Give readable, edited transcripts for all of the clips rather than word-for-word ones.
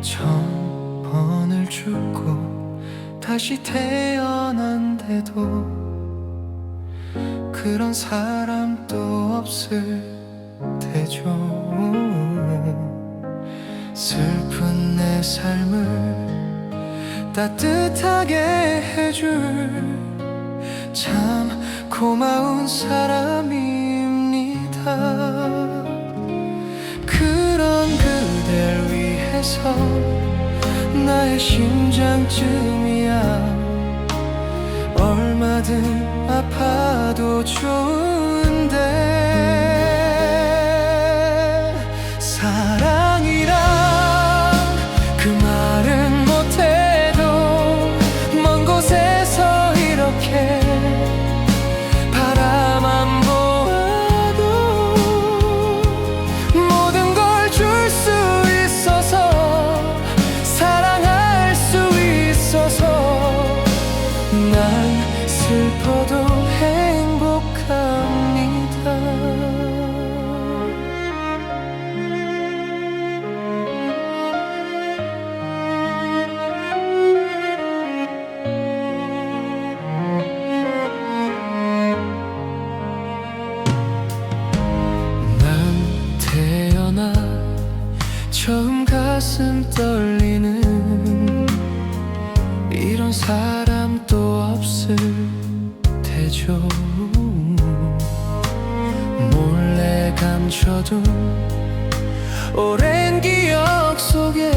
천번을 죽고 다시 태어난데도 그런 사람도 없을 테죠. 슬픈 내 삶을 따뜻하게 해줄 참 고마운 사람입니다. 그런 그댈 위해서 나의 심장쯤이야 얼마든 아파도 좋은데 사랑이란 그 말은 못해도 먼 곳에서 이렇게 바라만 보아도 모든 걸 줄 수 있어서 사랑할 수 있어서 난 슬퍼도 행복합니다. 난 태어나 처음 가슴 떨리는 이런 사람도 없을 테죠. 몰래 감춰둔 오랜 기억 속에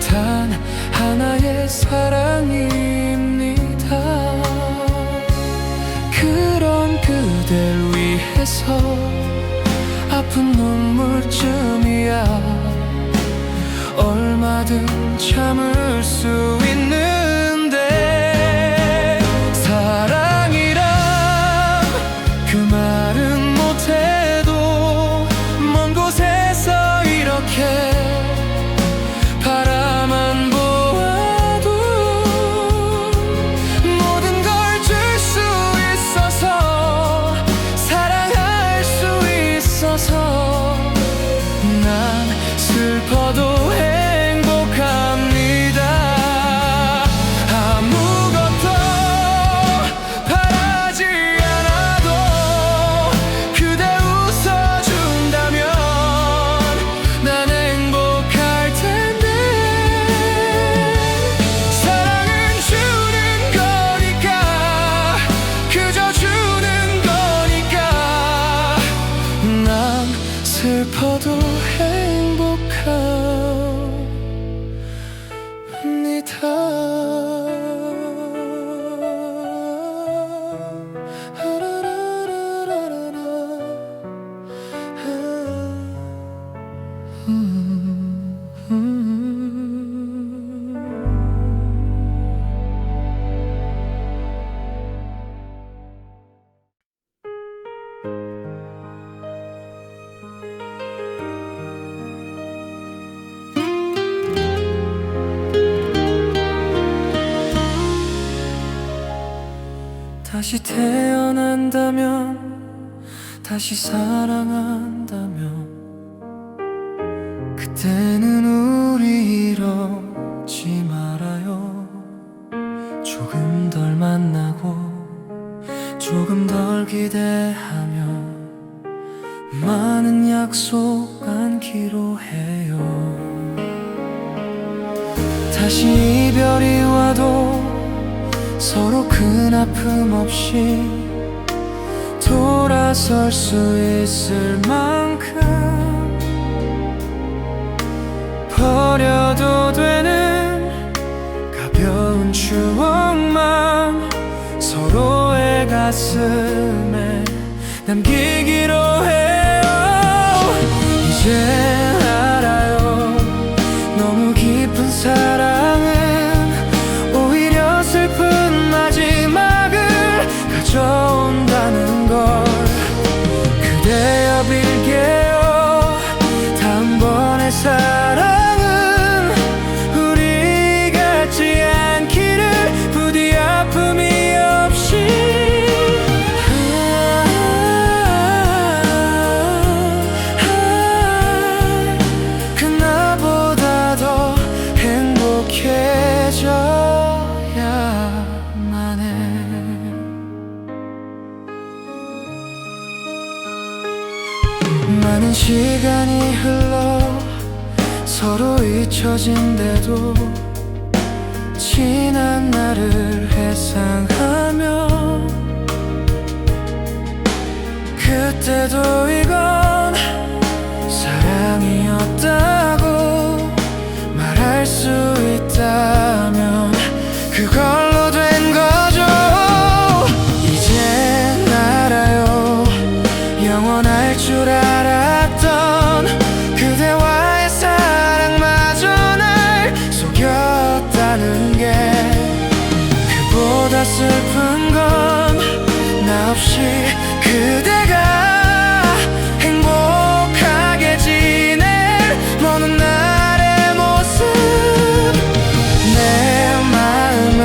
단 하나의 사랑입니다. 그런 그댈 위해서 아픈 눈물쯤이야 얼마든 참을 수 있는데 사랑이란 그 말은 못해도 먼 곳에서 이렇게 바라만 보아도 모든 걸 줄 수 있어서 사랑할 수 있어서 난 슬퍼도 슬퍼도 행복합니다. 다시 태어난다면 다시 사랑한다면 그때는 우리 이러지 말아요. 조금 덜 만나고 조금 덜 기대하며 많은 약속 안기로 해요. 다시 이별이 와도 서로 큰 아픔 없이 돌아설 수 있을 만큼 버려도 되는 가벼운 추억만 서로의 가슴에 남기기로 해요. 이제 알아요. 너무 깊은 사랑은 오히려 슬픈 마지막을 가져온다는 걸 그대여 빌게요. 다음번의 사랑은 우리 같지 않기를 부디 아픔이 없이 서로 잊혀진대도 지난 날을 회상하며 그때도 이건 사랑이었다고 말할 수 있다면 그걸로 된 거죠. 이젠 알아요. 영원할 줄 알았던 그대와의 사랑마저 날 속였다는 게 그보다 슬픈 건 나 없이 그대가 행복하게 지낼 먼 날의 모습. 내 마음을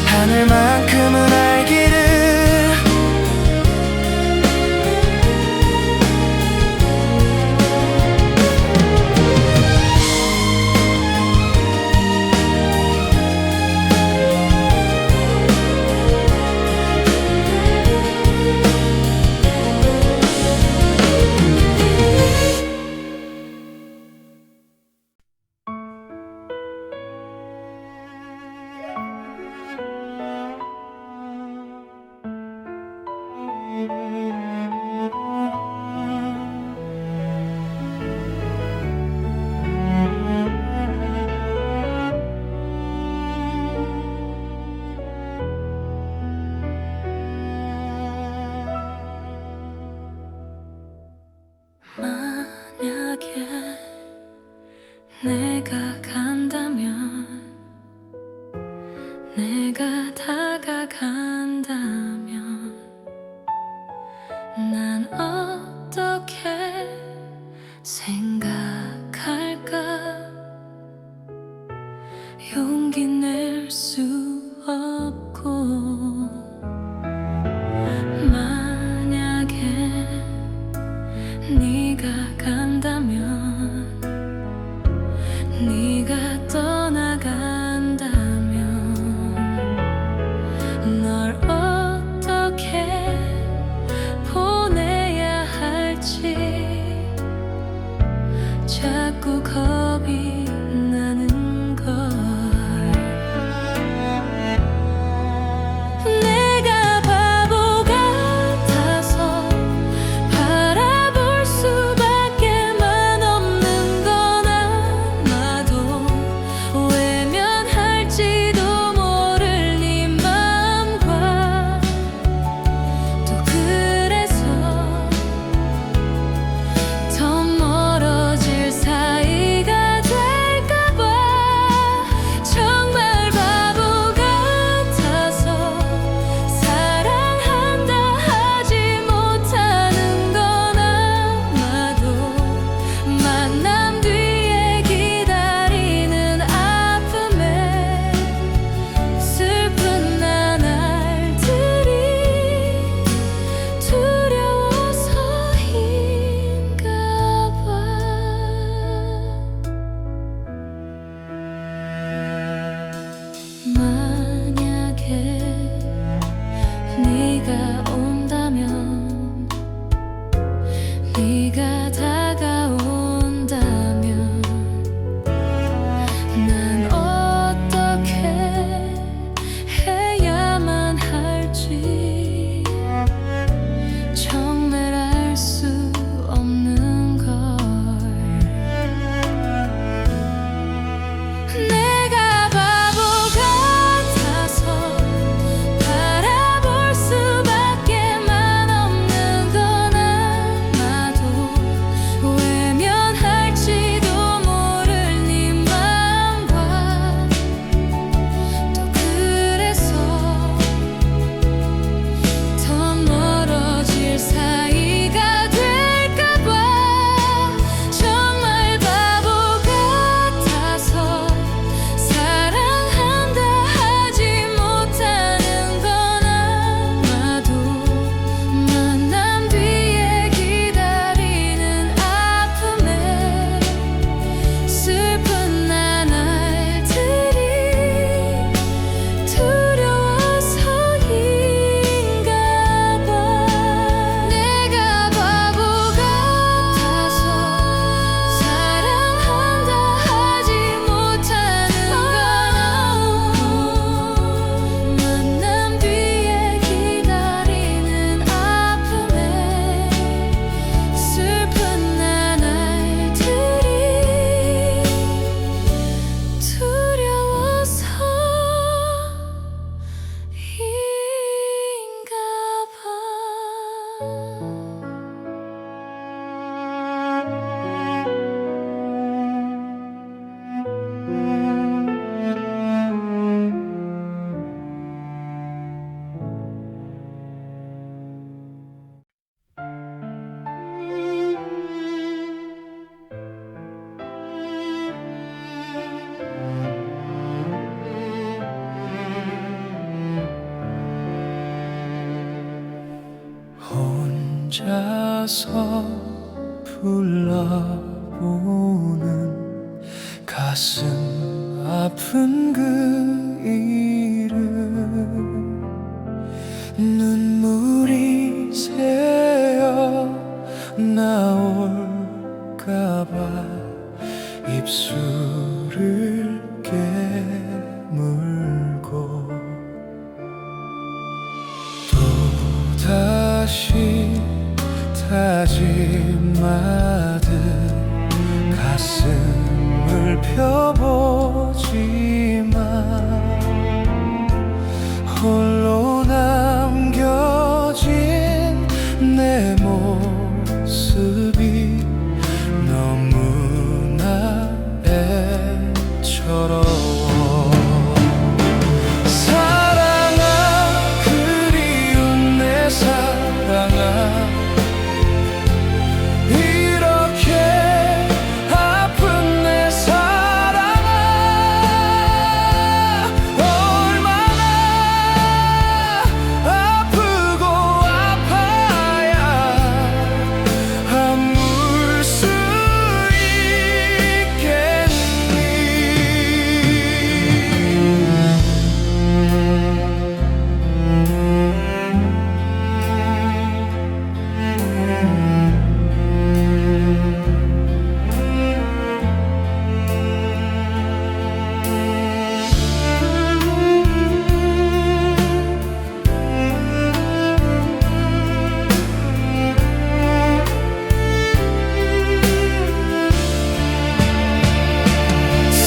하늘만큼은 알기를. 만약에 내가 간다면, 내가 다가간다면 난 어떻게 생각할까? 용기 낼 수 없고 만약에 네가 간다면, 네가 떠나간다면 널 어떻게 보내야 할지 자꾸 겁이 나는 걸. 내가 바보 같아서 바라볼 수밖에만 없는 건 아마도 외면할지도 모를 네 마음과 또 그래서 더 멀어질 사이가 될 혼자서 불러보는 가슴 아픈 그 이름 눈물이 새어 나올까봐 입술을 깨물고 또다시 다짐하듯 가슴을 펴보지만 홀로 남겨진 내 모습이 너무나 애처로워 사랑아 그리운 내 사랑아 이렇게 아픈 내 사랑아 얼마나 아프고 아파야 아물 수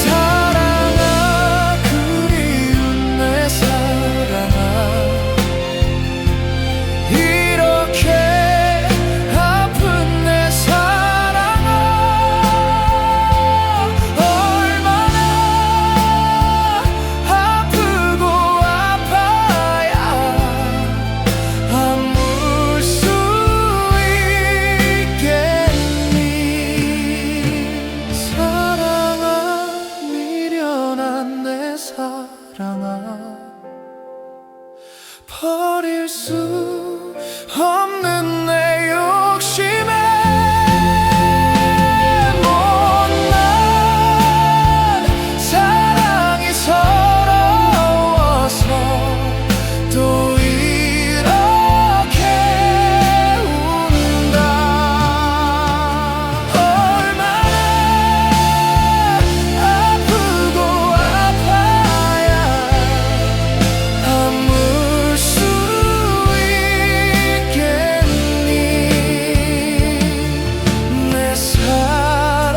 사랑아 그리운 내 사랑아 이렇게 아픈 내 사랑아 얼마나 아프고 아파야 아물 수 있겠니 사랑아 미련한 내 사랑아 버릴 수 없는 내 욕심에 못난 사랑이 서러워서 또 이렇게 운다 얼마나 아프고 아파야 아물 수 있겠니 내 사랑아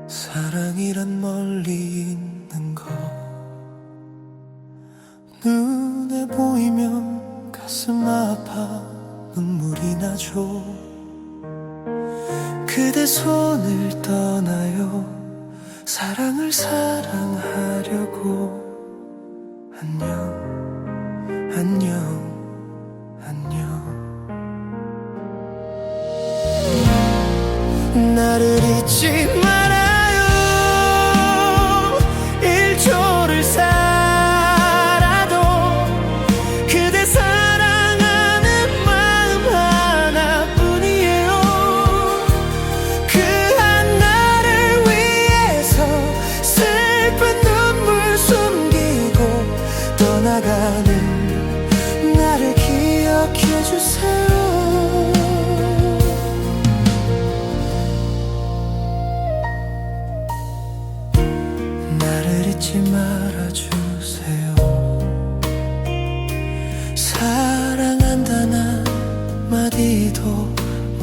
사랑이란 멀리 있는 거 눈에 보이면 가슴 아파 눈물이 나죠 그대 손을 떠나요 사랑을 사랑하려고 안녕 안녕 안녕 나를 잊지 말아요 1초를 살아도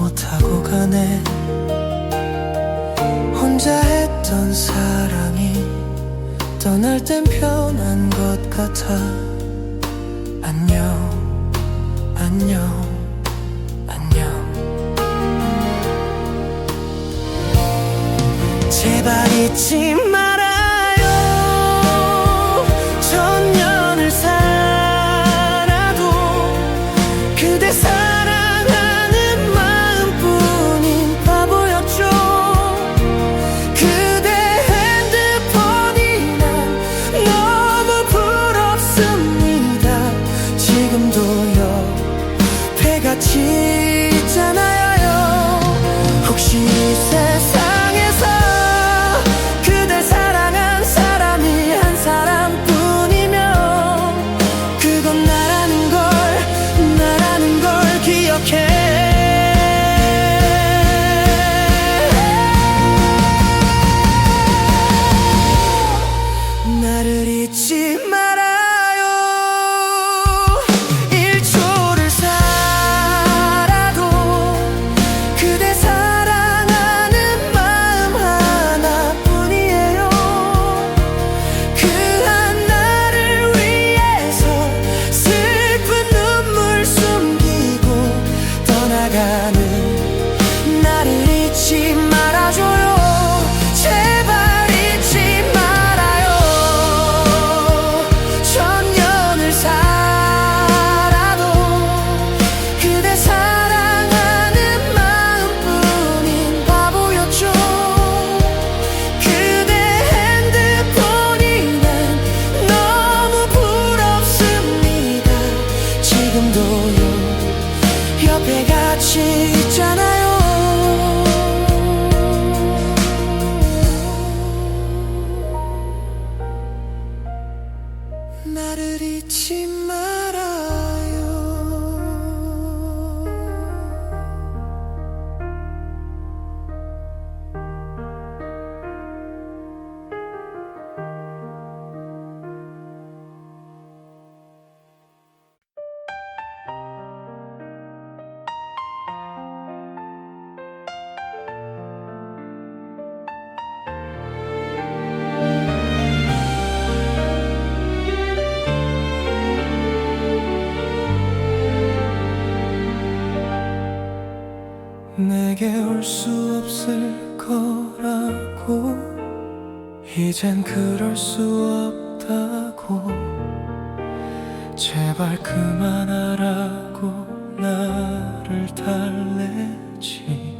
못하고 가네. 혼자 했던 사랑이 떠날 땐 편한 것 같아. 안녕 안녕 안녕. 제발 잊지 말아요. 천년을 살아도 그대 사랑하는 마음뿐인 바보였죠. 그대 핸드폰이 난 너무 부럽습니다. 지금도요 배가 치잖아요. 혹시 이 세상에서 그댈 사랑한 사람이 한 사람뿐이면 그건 나라는 걸 기억해. 나를 잊지 말아요. 1초를 살아도 그대 사랑하는 마음 하나뿐이에요. 그 하나를 위해서 슬픈 눈물 숨기고 떠나가는 나를 잊지 말아줘요. 제발 잊지 말아요. 천년을 살아도 그대 사랑하는 마음뿐인 바보였죠. 그대 핸드폰이 난 너무 부럽습니다. 지금도요 옆에 같이 있잖아요. 나를 잊지 말아요. 내게 올 수 없을 거라고 이젠 그럴 수 없다고 제발 그만하라고 나를 달래지.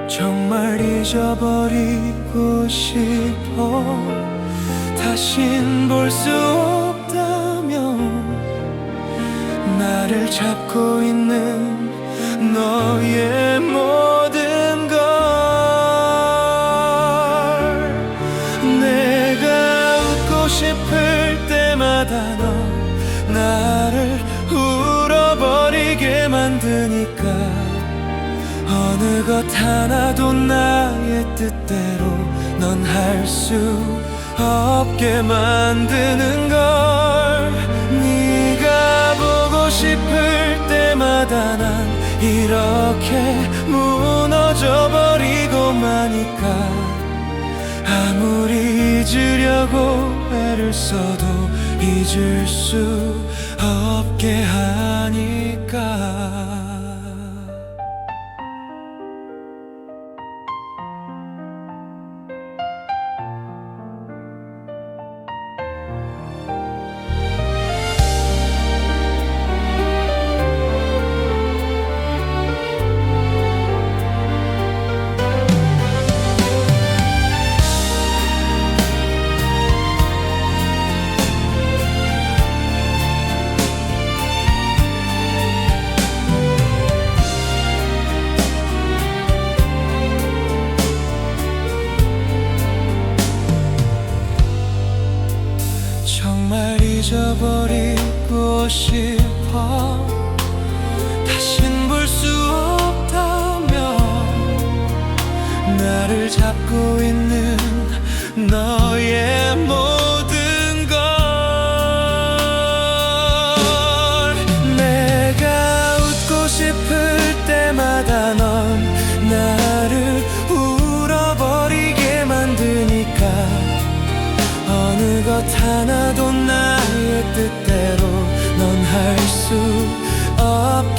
정말 잊어버리고 싶어. 다신 볼 수 없다면 나를 잡고 있는 너의 모든 걸 내가 웃고 싶을 때마다 너 나를 울어버리게 만드니까 어느 것 하나도 나의 뜻대로 넌 할 수 없게 만드는 걸. 네가 보고 싶을 때마다 난 이렇게 무너져 버리고 마니까 아무리 잊으려고 애를 써도 잊을 수 없게 하니까.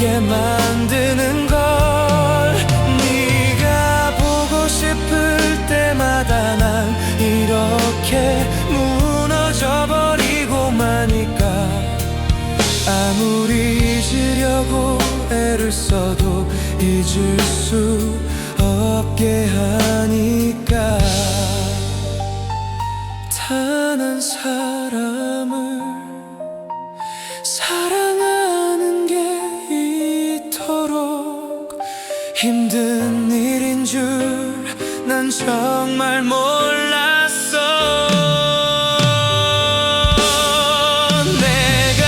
없게 만드는 걸. 네가 보고 싶을 때마다 난 이렇게 무너져 버리고 마니까 아무리 잊으려고 애를 써도 잊을 수 없게 하니까 단 한 사람을 사랑하는 게 이토록 힘든 일인 줄 난 정말 몰랐어. 내가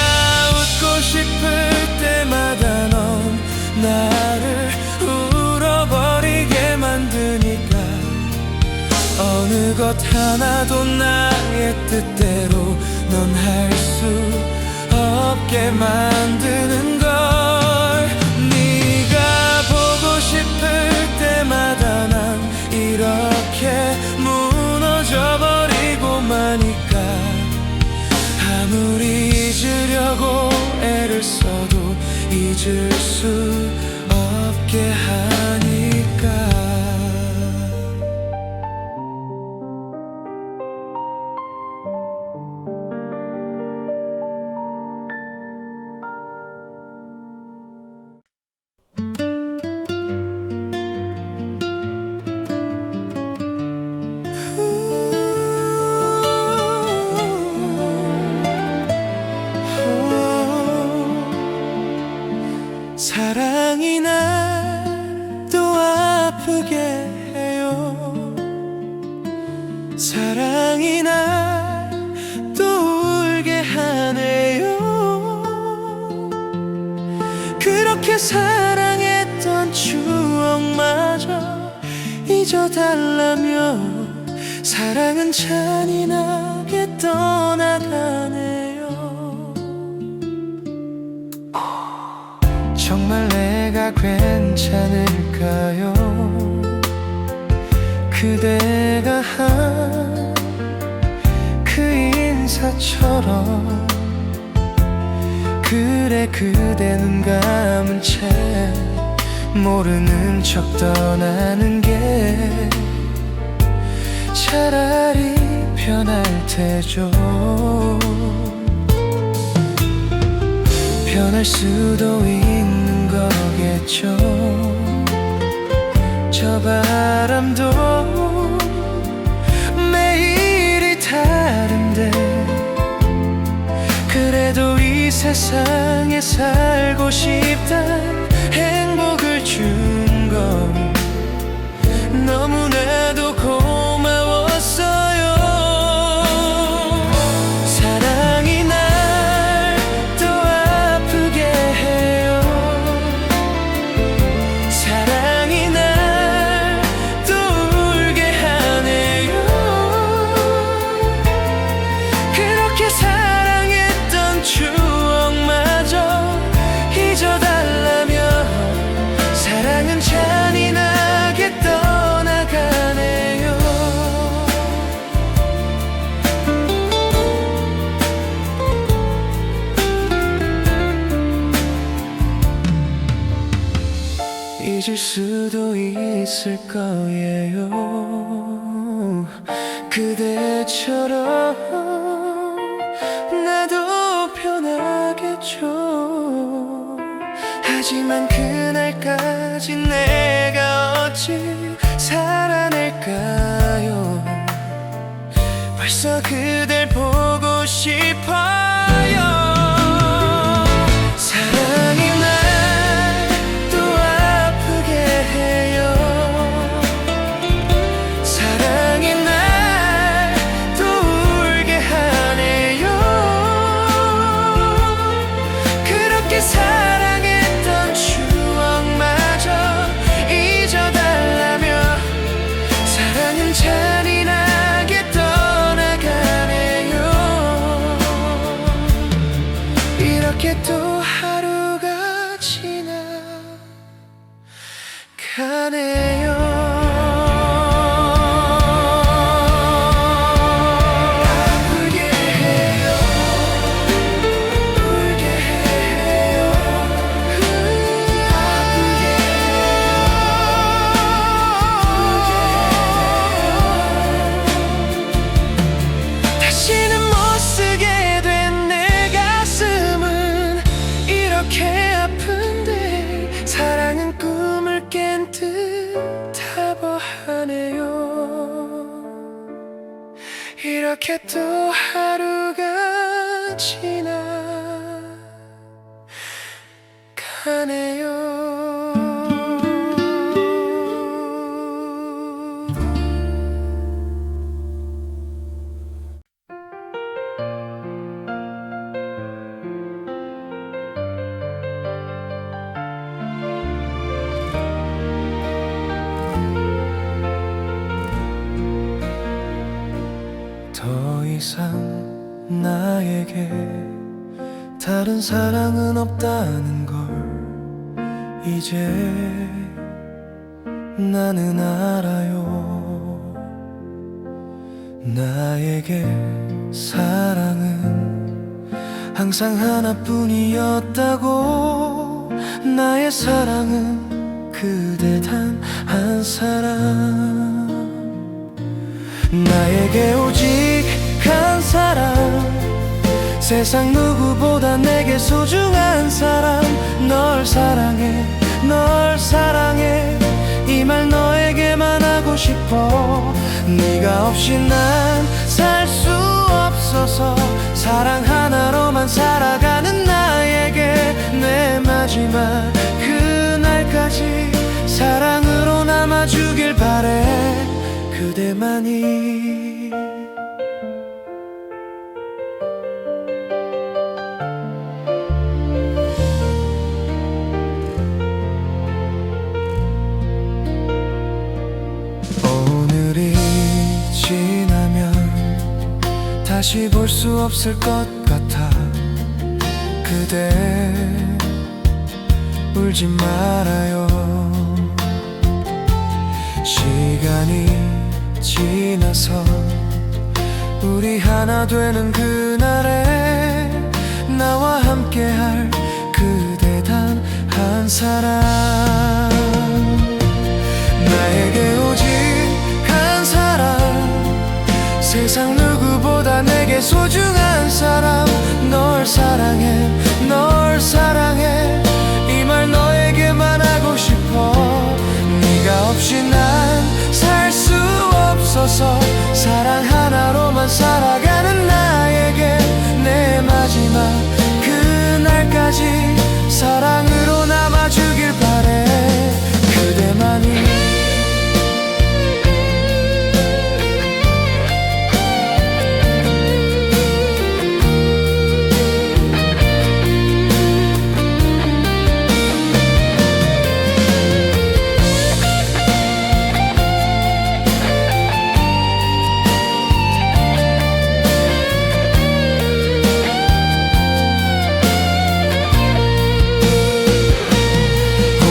웃고 싶을 때마다 넌 나를 울어버리게 만드니까 어느 것 하나도 나의 뜻대로 넌 할 수 없게 만드는 걸. 네가 보고 싶을 때마다 난 이렇게 무너져 버리고 마니까 아무리 잊으려고 애를 써도 잊을 수 없게 하니까. 사랑이 날 또 아프게 해요. 사랑이 날 또 울게 하네요. 그렇게 사랑했던 추억마저 잊어달라며 사랑은 잔인하게 떠나가네요. 정말 내가 괜찮을까요? 그대가 한 그 인사처럼 그래 그대 눈 감은 채 모르는 척 떠나는 게 차라리 편할 테죠. 변할 수도 있는 거겠죠. 저 바람도 매일이 다른데 그래도 이 세상에 살고 싶다 행복을 준 건 너무나도 고마웠어요. 사랑이 날 또 아프게 해요. 사랑이 날 또 울게 하네요. 그렇게 사랑했던 추억마저 잊어달라며 사랑은 잔인하게 떠나가네요. 잊을 수도 있을 거예요. 그대처럼 나도 편하겠죠. 하지만 그날까지 내가 어찌 살아낼까요? 벌써 그댈 보고 싶어요. 사랑이 날 또 아프게 해요. 사랑이 날 또 울게 하네요. 그렇게 사랑했던 추억마저 잊어달라며 사랑은 잔인하게 떠나가네요. 내 아픈데 사랑은 꿈을 깬 듯하고 하네요. 이렇게 또 하루가 지나가네요. 더 이상 나에게 다른 사랑은 없다는 걸 이제 나는 알아요. 나에게 사랑은 항상 하나뿐이었다고. 나의 사랑은 그대 단 한 사람. 나에게 오직 한 사람, 세상 누구보다 내게 소중한 사람. 널 사랑해, 널 사랑해, 이 말 너에게만 하고 싶어. 네가 없이 난 살 수 없어서 사랑 하나로만 살아가는 나에게 내 마지막 그날까지 사랑으로 남아주길 바래. 그대만이. 오늘이 지나면 다시 볼 수 없을 것 같아. 그대 울지 말아요. 시간이 지나서 우리 하나 되는 그날에 나와 함께할 그대 단 한 사람. 나에게 오직 한 사람, 세상 누구보다 내게 소중한 사람. 널 사랑해, 널 사랑해, 이 말 너에게만 하고 싶어. 네가 없이 난 살 수 없어서 사랑 하나로만 살아가는 나에게 내 마지막 그날까지 사랑으로 남아주길 바래. 그대만이.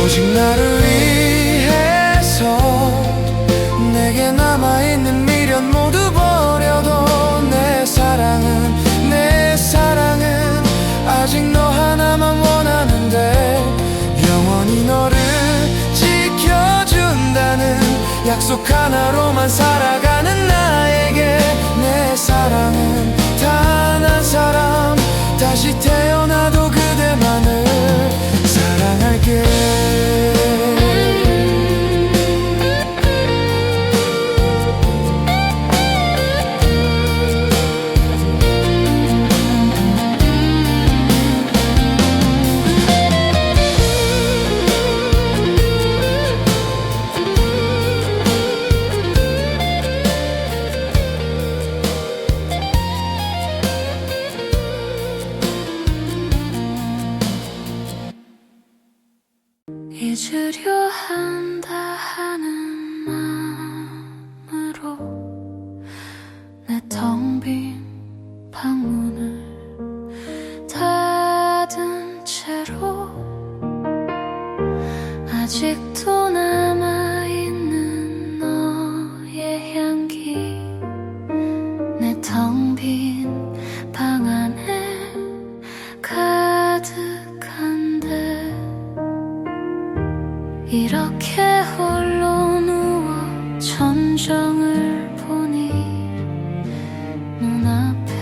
오직 나를 위해서 내게 남아있는 미련 모두 버려도 내 사랑은, 내 사랑은 아직 너 하나만 원하는데. 영원히 너를 지켜준다는 약속 하나로만 살아가는 나에게 내 사랑은 단 한 사람. 다시 태어나도 그대만을 사랑할게. 잊으려 한다 하는 마음으로 내 텅 빈 방문을 닫은 채로 아직도 남아있는 너의 향기 내 텅 빈 방 안에 가득한데. 이렇게 홀로 누워 천정을 보니 눈앞에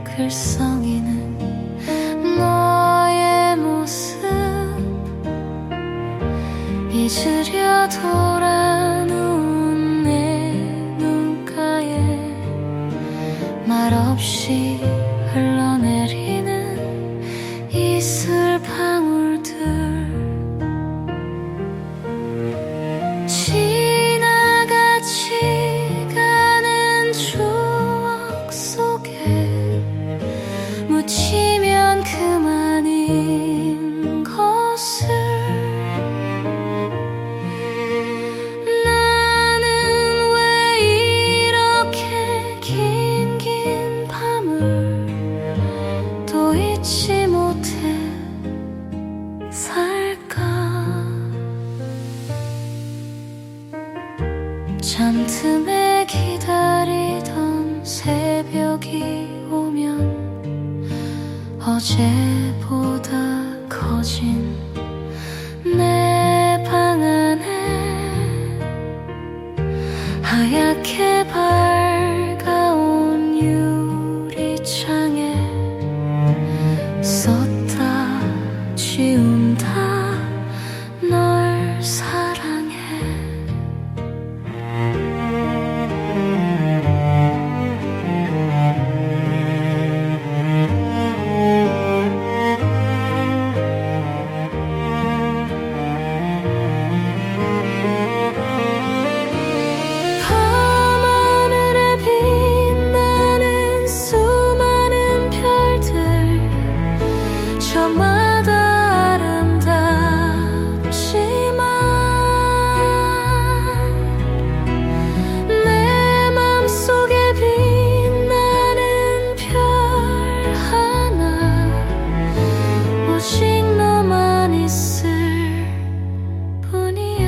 글썽이는 너의 모습 잊으려 돌아누운 내 눈가에 말없이 흘러내리는 이슬 방울들 지나가지 가는 추억 속에 묻히면 그만인 것을 나는 왜 이렇게 긴 밤을 또 잊지 못해 살까 잠틈에 기다리던 새벽이 오면 어제보다 커진 내 방 안에 하얗게 밝아온 유리창에 썼다 지운다 널 사랑해 밤하늘에 빛나는 수많은 별들 저마다 아름답지만 내 맘속에 빛나는 별 하나 오직 너만 있을 뿐이야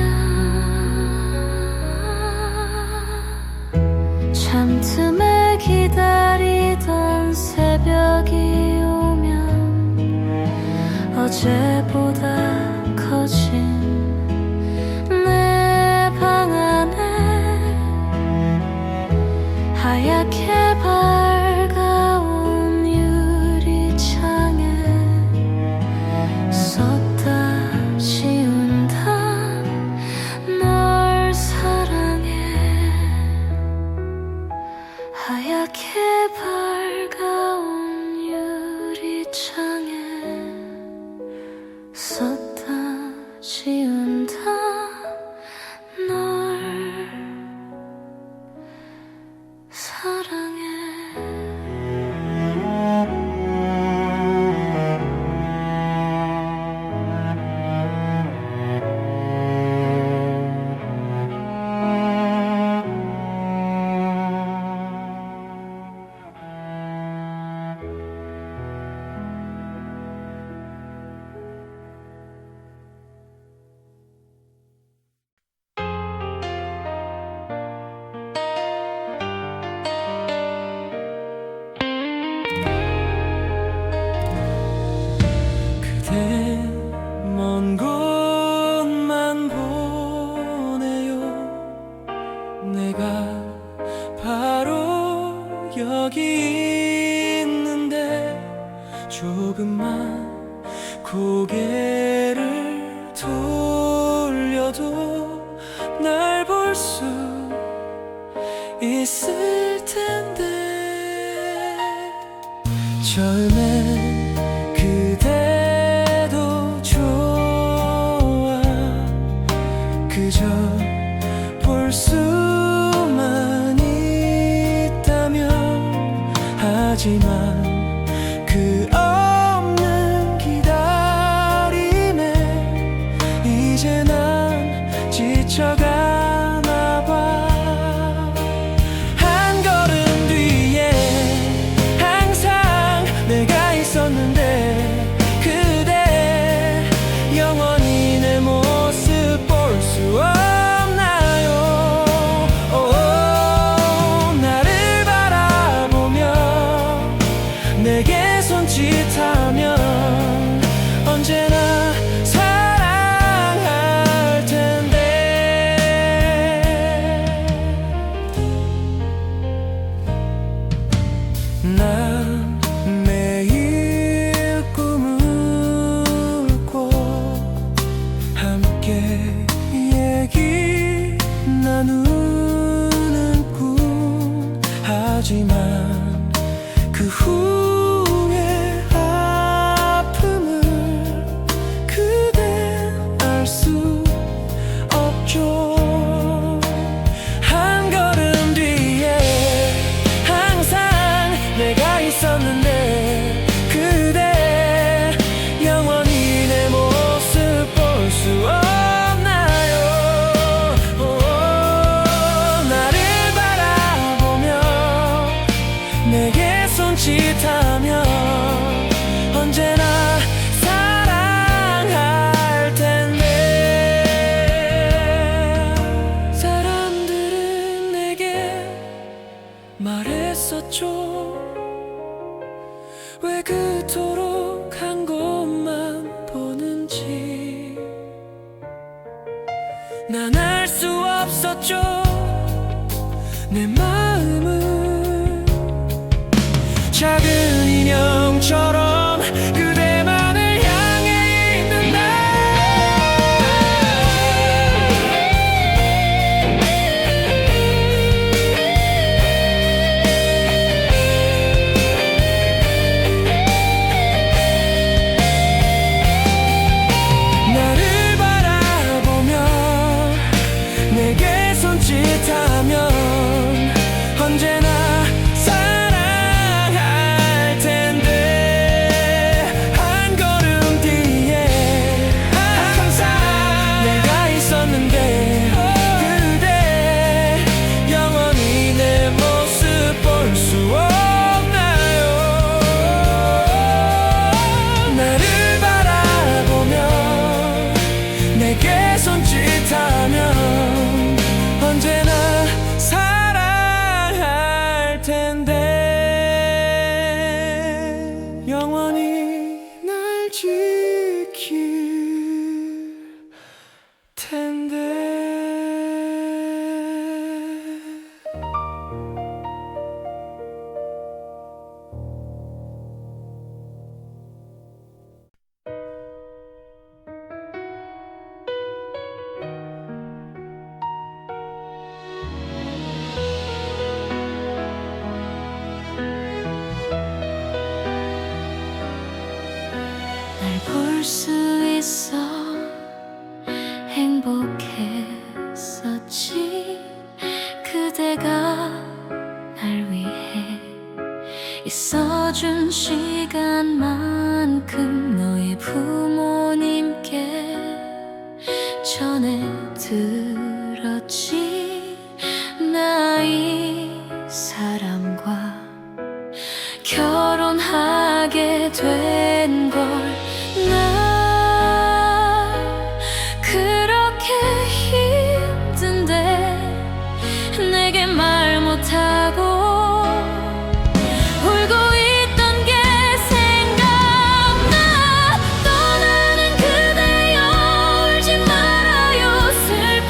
잠틈에 기다리던 새벽이 오면 어제보다 커진 내 방 안에 하얗게 밝아온 유리창에 썼다 지운다 널 사랑해 하얗게 밝아온 유리창에 썼다 지운다 널 사랑해 그대 먼 곳만 보내요 내가 바로 여기 있는데 조금만 고개를 돌려도 날 볼 수 있을 텐데 처음엔 그대도 좋아 그저 볼 수만 있다면 하지만 그 없는 기다림에 이제 난 지쳐가나 봐 한 걸음 뒤에 항상 내가 있었는데 그대 영원히 내 모습 볼 수 없나요 나를 바라보며 내게 손짓하면 언제나 사랑할 텐데 난 매일 꿈을 꿔 손짓하면 언제나 사랑할 텐데. 사람들은 내게 말했었죠. 왜 그토록 한 곳만 보는지. 난 알 수 없었죠. 내 마음은 작은 인형처럼 그대만을 향해 있는데. 나를 바라보며 내게 손짓하면 언제나 사랑할 텐데. 한 걸음 뒤에 항상 내가 있었는데 그대 영원히 내 모습 볼 수 없나요? 나를 바라보며 내게 손짓하면 언제나 사랑할 텐데. 영원히 날 지킬 텐데. 날 볼 수 있어 행복했었지. 그대가 날 위해 있어준 시간만큼 너의 부모님께 전해들었지. 나 이 사람과 결혼하게 된 걸. 나 그렇게 힘든데 내게 말 못하고 울고 있던 게 생각나. 떠나는 그대여 울지 말아요. 슬퍼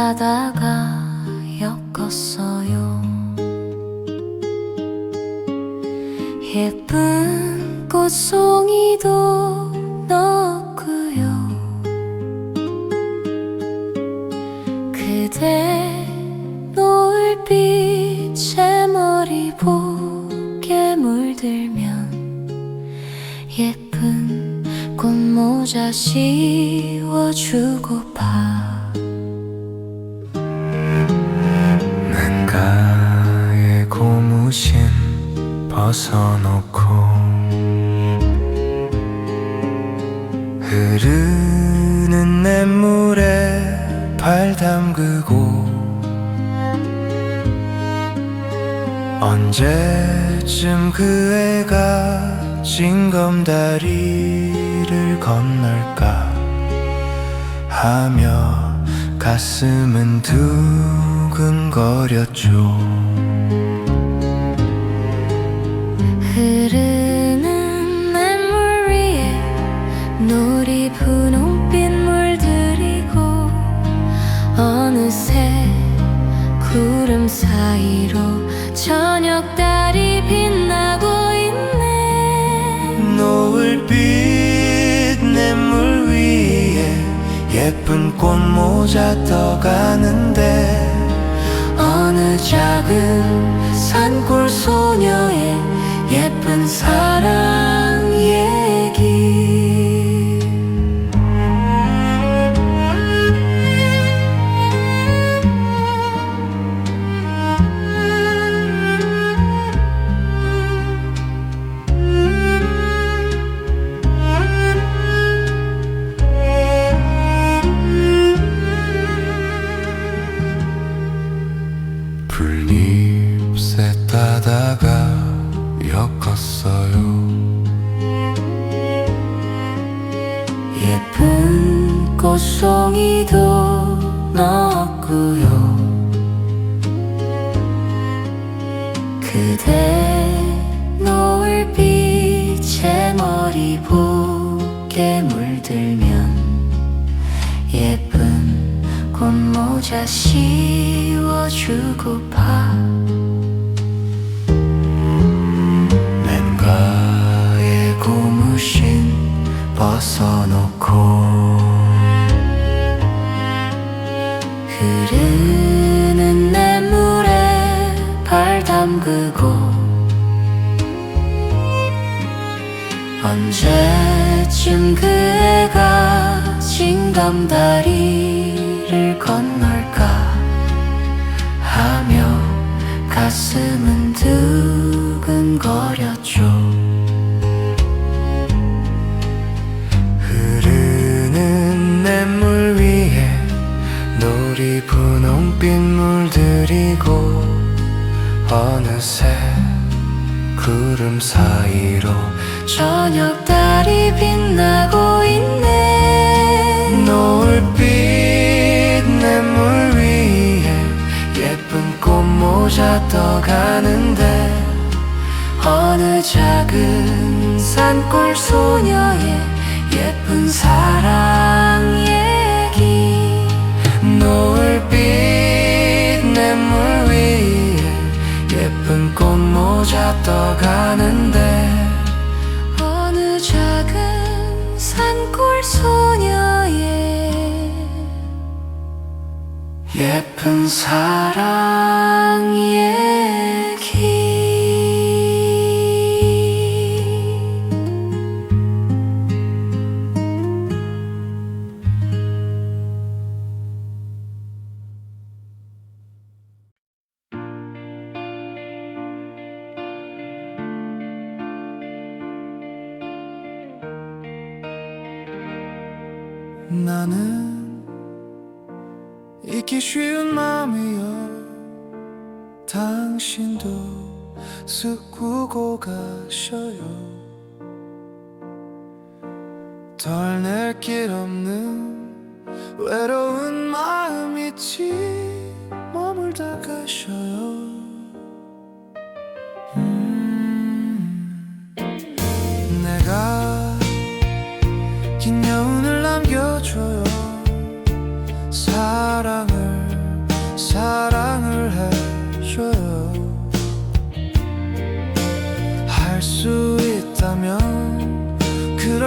따다가 엮었어요. 예쁜 꽃송이도 넣었고요. 그대 노을빛에 머리 보게 물들면 예쁜 꽃모자 씌워주고파. 냇가에 고무신 벗어놓고 흐르는 냇물에 발 담그고 언제쯤 그 애가 징검다리를 건널까 하며 가슴은 두근거렸죠. 흐르는 냇물 위에 놀이 분홍빛 물들이고 어느새 구름 사이로 저녁달이 빛나고 있네. 노을빛 냇물 위에 예쁜 꽃모자 떠가는데 어느 작은 산골 소녀의 예쁜 사랑 얘기. 풀잎새 따다가 엮었어요. 예쁜 꽃송이도 넣었고요. 그대 노을빛에 머리 보게 물들면 예쁜 꽃모자 씌워주고파. 냇가에 고무신 벗어놓고 흐르는 냇물에 발 담그고 언제쯤 그 애가 징검다리를 건널까 하며 가슴은 두근거렸죠. 흐르는 냇물 위에 놀이 분홍빛 물들이고 어느새 구름 사이로 저녁달이 빛나고 있네. 노을빛 냇물 위에 예쁜 꽃모자 떠가는데 어느 작은 산골 소녀의 예쁜 사랑 얘기. 노을빛 냇물 위에 예쁜 꽃모자 떠가는데 어느 작은 산골 소녀의 예쁜 사랑 얘기. 나는 잊기 쉬운 마음이여 당신도 스꾸고 가셔요. 덜 낼 길 없는 외로운 마음 있지 머물다 가셔요. 내가 긴 여운을 남겨줘요. 사랑을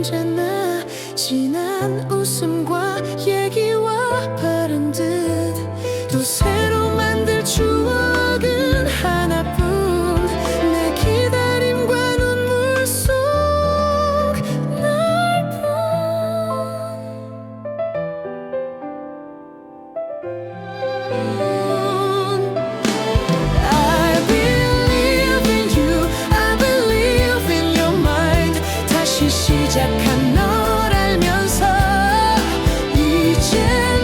언제나 진한 웃음과 얘기와 바른 듯 또 새로 만들 추억은 하나뿐 내 기다림과 눈물 속 날뿐 I believe in you I believe in your mind 다시 시작한 널 알면서 이제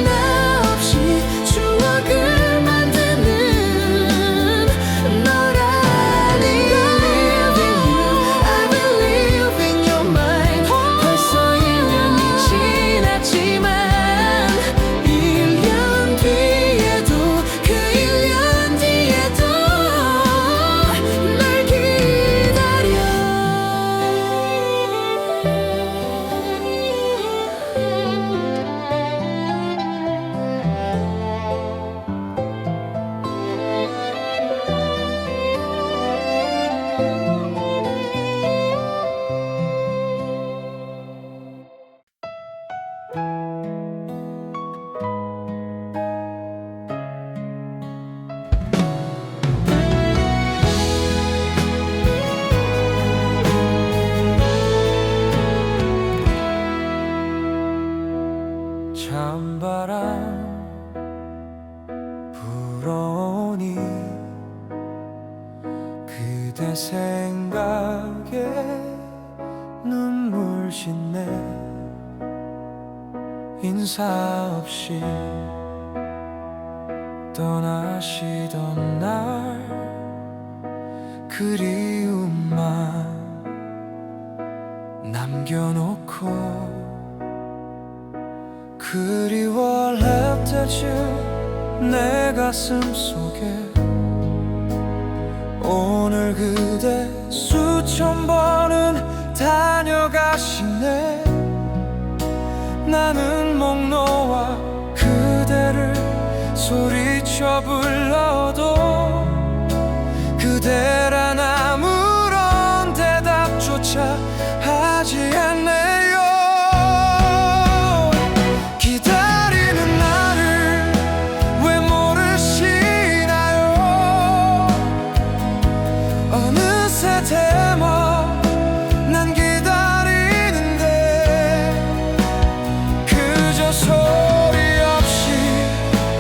나 없이 추억을 만드는 너라니 I believe in you I believe in your mind 벌써 1년이 지났지만 1년 뒤에도 그 1년 뒤에도 날 기다려 찬바람 불어오니 그대 생각에 눈물 씻네 인사 없이 떠나시던 날 그리움만 남겨놓고 그리워 left at you 내 가슴 속에 오늘 그대 수천 번은 다녀가시네 나는 목 놓아 그대를 소리쳐 불러도 그대란 아무런 대답조차 하지 않네요 기다리는 나를 왜 모르시나요 어느새 대머 난 기다리는데 그저 소리 없이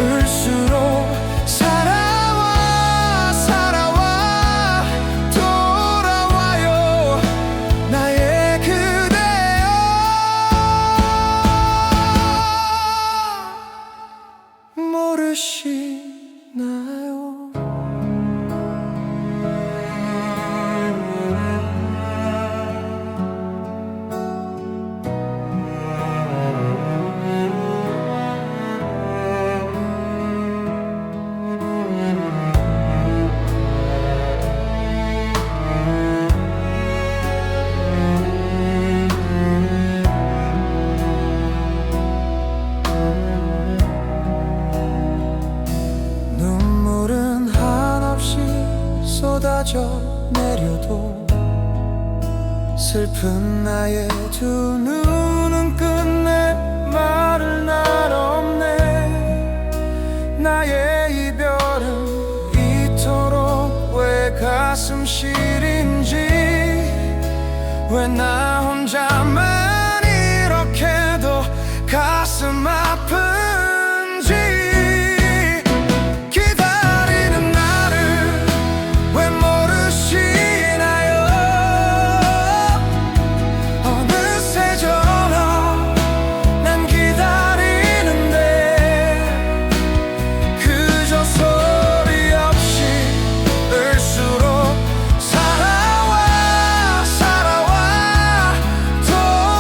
울수록 살아와 살아와 돌아와요 나의 그대여 모르시나요 눈물은 한없이 쏟아져 내려도 슬픈 나의 두 눈은 끝내 말을 날 없네 나의 이별은 이토록 왜 가슴 시린지 왜 나 혼자만 이렇게도 가슴 아픈지 기다리는 나를 왜 모르시나요 어느새 전화 난 기다리는데 그저 소리 없이 울수록 살아와 살아와 돌아와요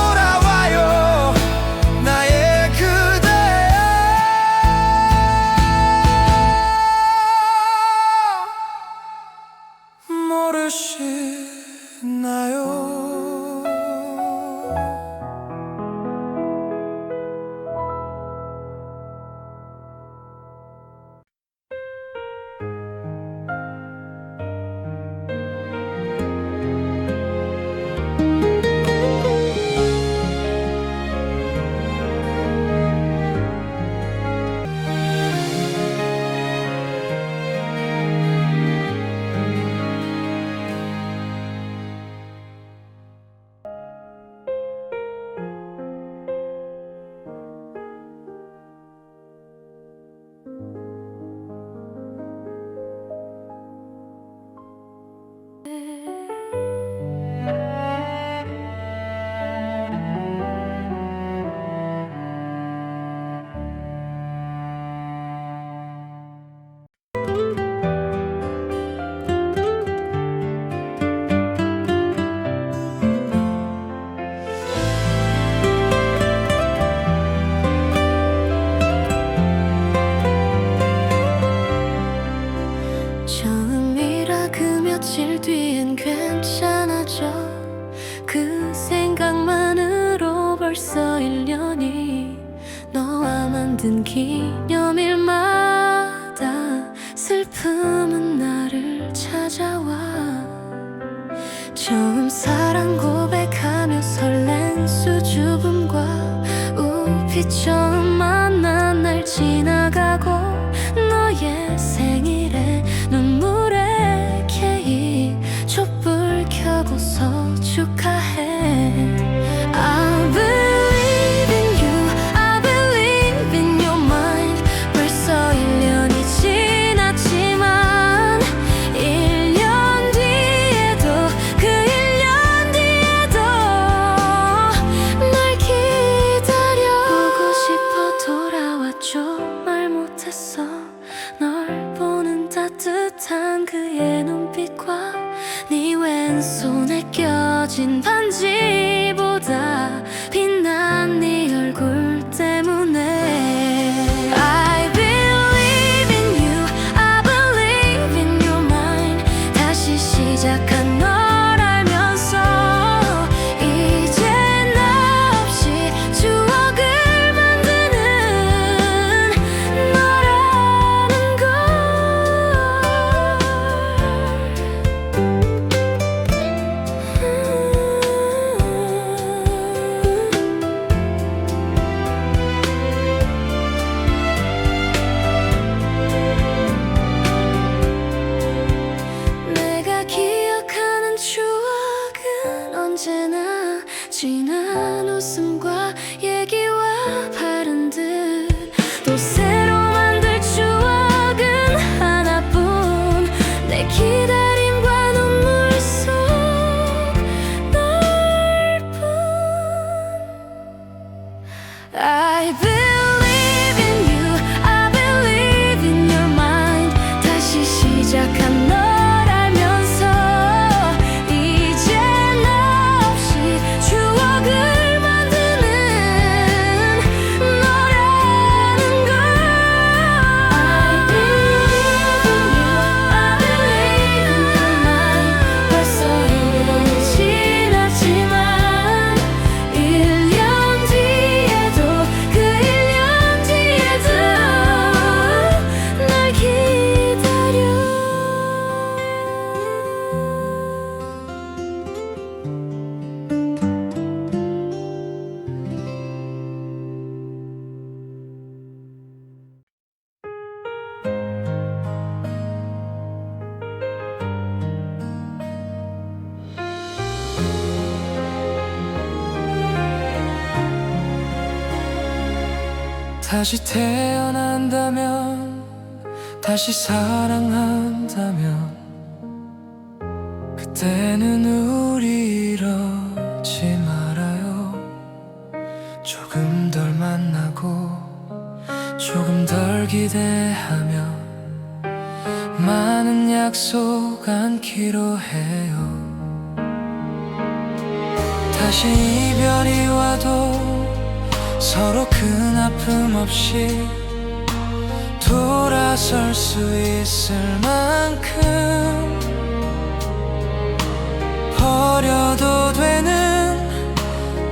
모든 기념일마다 슬픔은 나를 찾아와. 처음 사랑 고백하며 설렌 수줍음과 우피 처음 만난 날 지나가고 너의 생일에 눈물에 케이크 촛불 켜고서 축하해. I believe in you, I believe in your mind. 벌써 1년이 지났지만 1년 뒤에도 그 1년 뒤에도 날 기다려. 보고 싶어 돌아왔죠. 말 못했어. 널 보는 따뜻한 그의 눈빛과 네 왼손에 껴진 반지보다 빛난 네 얼굴 때문에. I believe in you, I believe in your mind. 다시 시작한 널 알면서 이제 나 없이 추억을 만드는 너라는 걸. 내가 기억하는 추억은 언제나 지난 웃음과 얘기와 바른 듯. 또 새로 만들 추억은 하나뿐. 내 기다림과 눈물 속 너뿐. I believe in you, I believe in your mind. 다시 시작한 널 알면서 이제 나 없이 추억을 만드는 너라는 걸. I believe in you, I believe in your mind. 벌써 1년이 지났지만 1년 뒤에도 그 1년 뒤에도 날 기다려. 다시 태어난다면, 다시 사랑한다면, 그때는 우리 이러지 말아요. 조금 덜 만나고 조금 덜 기대하며 많은 약속 안기로 해요. 다시 이별이 와도 서로 큰 아픔 없이 돌아설 수 있을 만큼 버려도 되는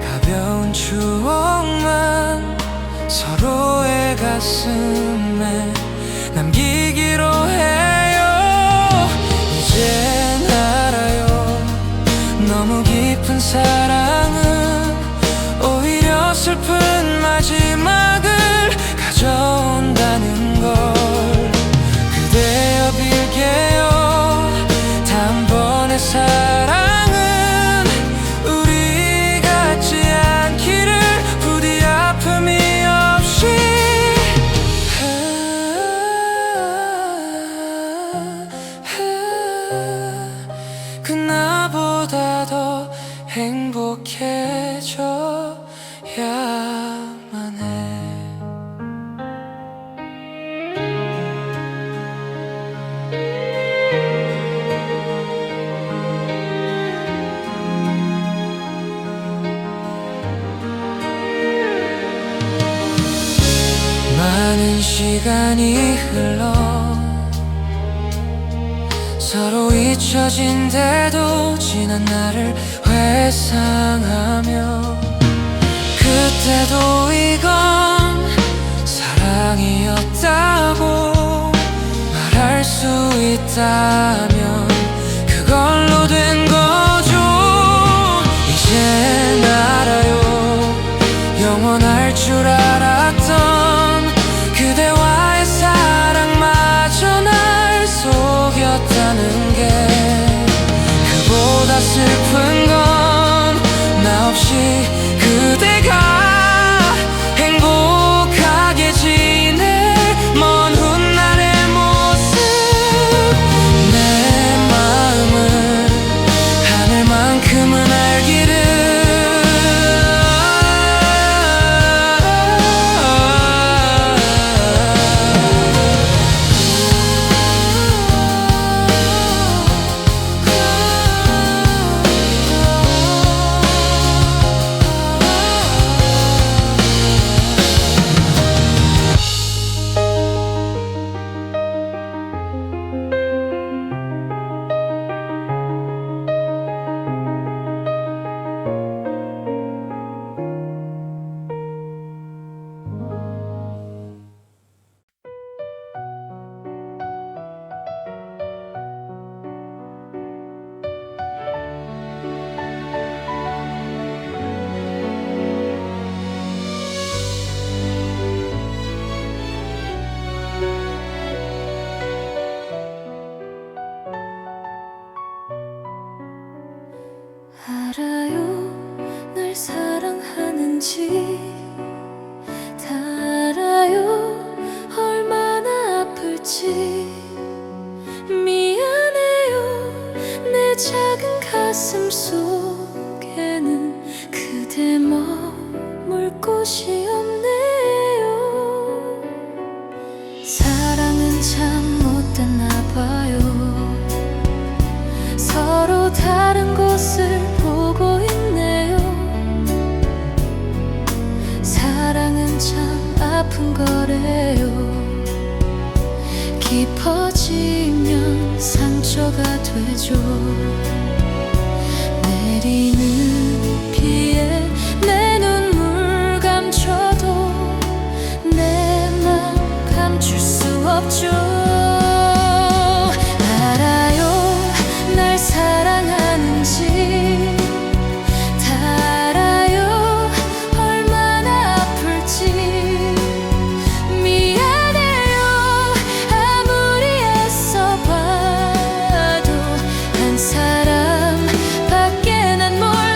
가벼운 추억만 서로의 가슴에 남기기로 해요. 이젠 알아요. 너무 깊은 사랑은 오히려 슬픈 마지막을 가져온다는 걸. 그대여 빌게요. 다음번의 사랑은 우리 같지 않기를. 부디 아픔이 없이. 그 나보다 더 행복해져야만 해. 많은 시간이 흘러 서로 잊혀진데도 지난 날을 회상하며 그때도 이건 사랑 있었다면 그걸로 된 거죠. 이젠 알아요. 영원할 줄 알았던 그대와의 사랑마저 날 속였다는 게 그보다 슬픈 건 나 없이 그대가 행복하게 지낼 먼 훗날의 모습. 내 마음을 하늘만큼은 알기를. 알아요 날 사랑하는지 다 알아요 얼마나 아플지 미안해요 내 작은 가슴 속에는 그대 머물 곳이 없네요. 사랑은 참 못됐나 봐요. 서로 다른 곳을 보고 있네요. 사랑은 참 아픈 거래요. 깊어지면 상처가 되죠. 내리는 비에 내 눈물 감춰도 내 맘 감출 수 없죠. 사랑하는지 다 알아요 얼마나 아플지 미안해요 아무리 애써봐도 한 사람밖에 난 몰라요.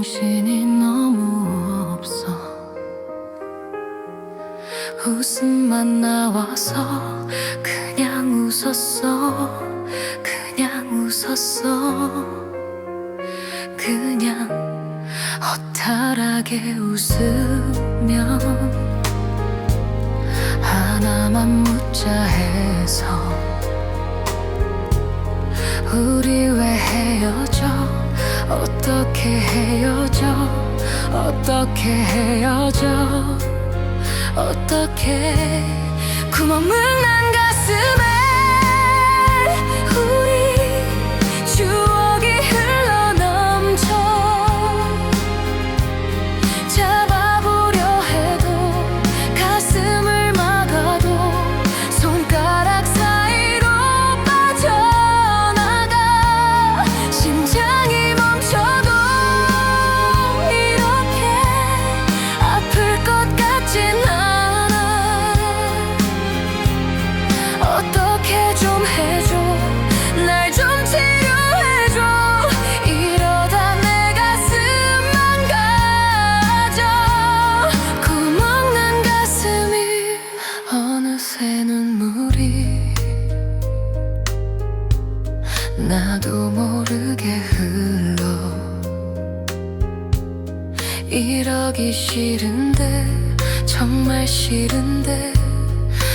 정신이 너무 없어. 웃음만 나와서 그냥 웃었어. 그냥 웃었어. 그냥 허탈하게 웃으며 하나만 묻자 해서 우리 왜 헤어져? 어떻게 헤어져? 어떻게 헤어져? 어떻게 구멍은 난 가슴에 우리 추억이 흘러넘쳐 잡아보려 해도 가슴을 막아도 손가락 사이로 빠져나가 심장이 멈춰도 이렇게 아플 것 같진 않아. 어떻게 좀 해줘. 날 좀 치료해줘. 이러다 내 가슴 망가져. 구멍난 가슴이 어느새 눈물이 나도 모르게 흘러. 이러기 싫은데 정말 싫은데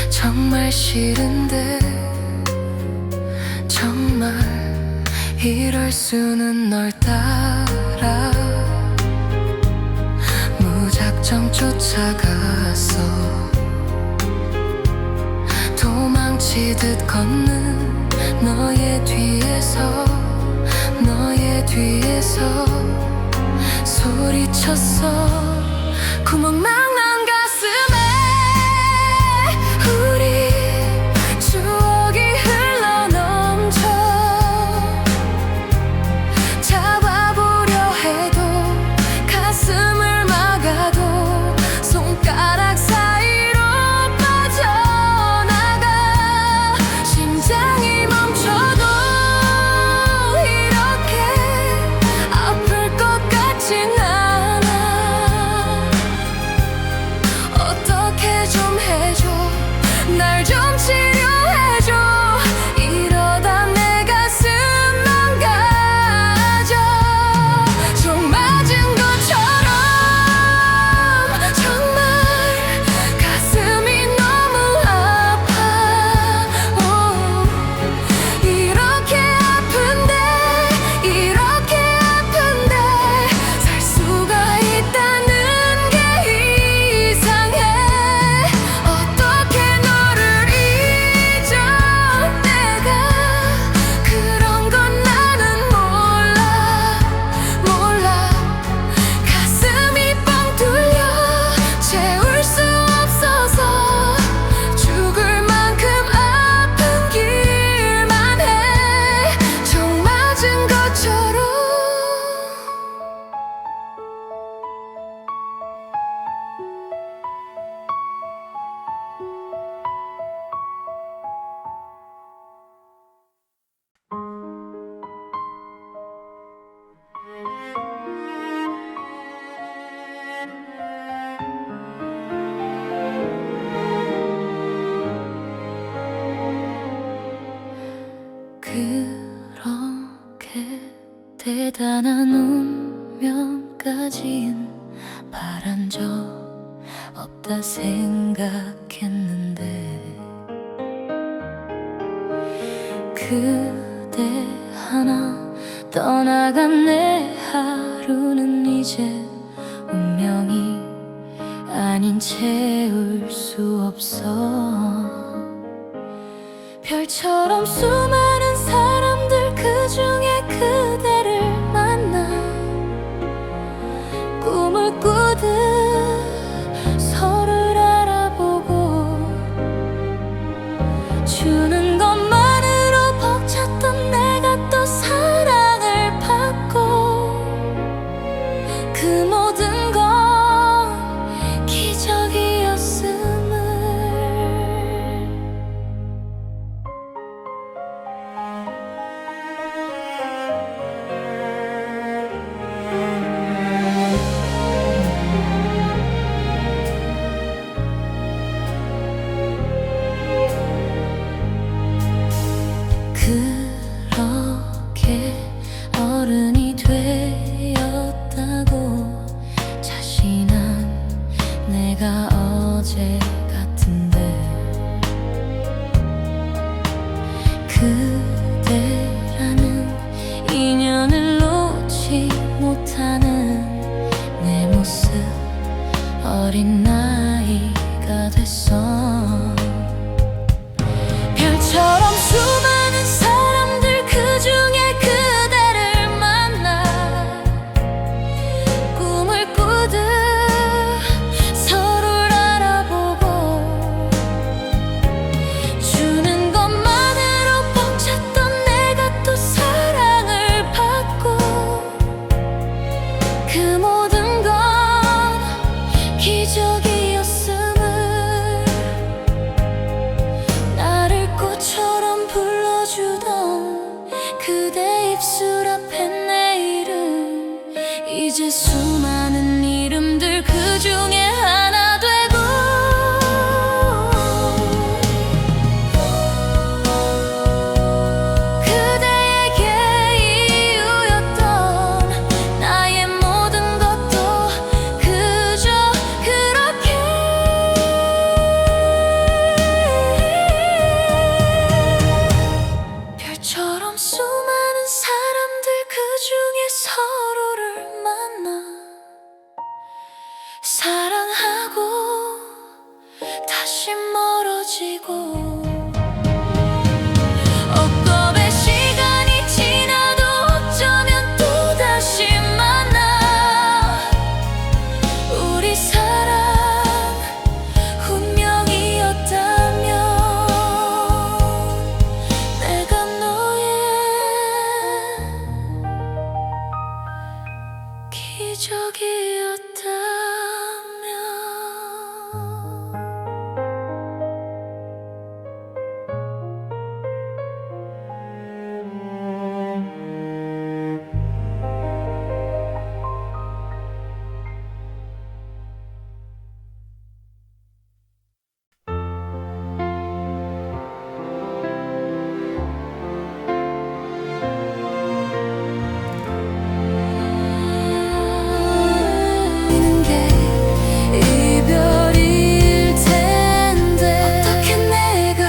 정말 싫은데 정말 이럴 수는 널 따라 무작정 쫓아갔어. 도망치듯 걷는 너의 뒤에서 너의 뒤에서 소리쳤어. 구멍난 난 가슴에 우리 추억이 흘러넘쳐 잡아보려 해도 가슴을 막아도 손가락 사이로 빠져나가 심장이 멈춰도 이렇게 아플 것 같진 않아. 어떻게 좀 해줘. 날 좀 치료해줘. 이러다 내 가슴 망가져. 총 맞은 것처럼 정말 가슴이 너무 아파. 이렇게 아픈데 이렇게 아픈데 살 수가 있다는 게 이상해. 어떻게 너를 잊어. 내가 그런 건 나는 몰라. 가슴이 뻥 뚫려 채울 수 없어서 죽을 만큼 아픈 길만 해. 총 맞은 것처럼. 그렇게 대단한 운명까진 바란 적 없다 생각했는데 그대 하나 떠나간 내 하루는 이제 운명이 아닌 채울 수 없어. 별처럼 수많은 사람들 그 중에 그대를 만나 꿈을 꾸듯 서로를 알아보고 주는 것만으로 벅찼던 내가 또 사랑을 받고 그 모든 건 기적이었음을. 내가 어제 같은데 그대라는 인연을 놓지 못하는 내 모습 어린 나이가 됐어. 별처럼 수많은 사람들 그 중에 그대를 만나 꿈을 꾸듯 서로를 알아보고 주는 것만으로 벅찼던 내가 또 사랑을 받고 그 모든 건 기적이었음을 나를 꽃처럼 불러주던 그대 입술 앞에 내 이름 이제 수많은 이름들 그 중에 하나 되고 그대에게 이유였던 나의 모든 것도 그저 그렇게 별처럼 수많은 사람들 그 중에 서로를 만나 사랑하고 다시 멀어지고 억겁의 시간이 지나도 어쩌면 또다시 만나 우리 사랑 운명이었다면 내가 너의 기적이었다면 이는 게 이별일 텐데 어떻게 내가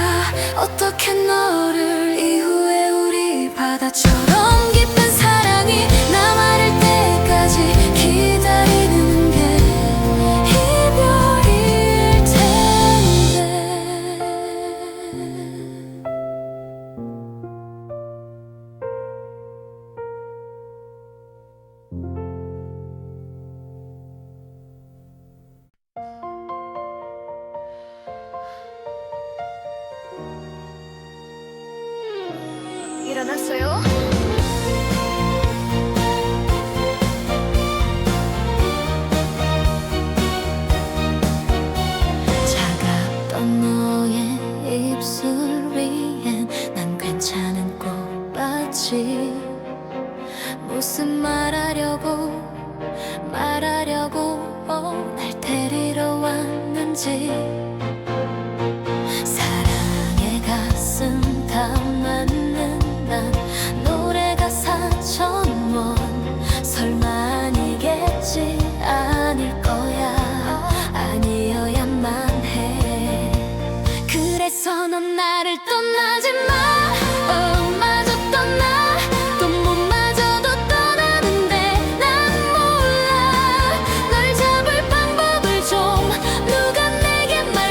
어떻게 너를 이후에 우리 바다처럼 깊은 사랑이 남아를 때까지 기다리는 게 이별일 텐데 일어났어요? 차갑던 너의 입술 위엔 난 괜찮은 꽃밭이 무슨 말하려고 날 데리러 왔는지 사랑의 가슴 담았는 난 노래 가사 전원 설마 아니겠지 아닐 거야 아니어야만 해 그래서 넌 나를 떠나지 마 마저 떠나 또 못 마저도 떠나는데 난 몰라 널 잡을 방법을 좀 누가 내게 말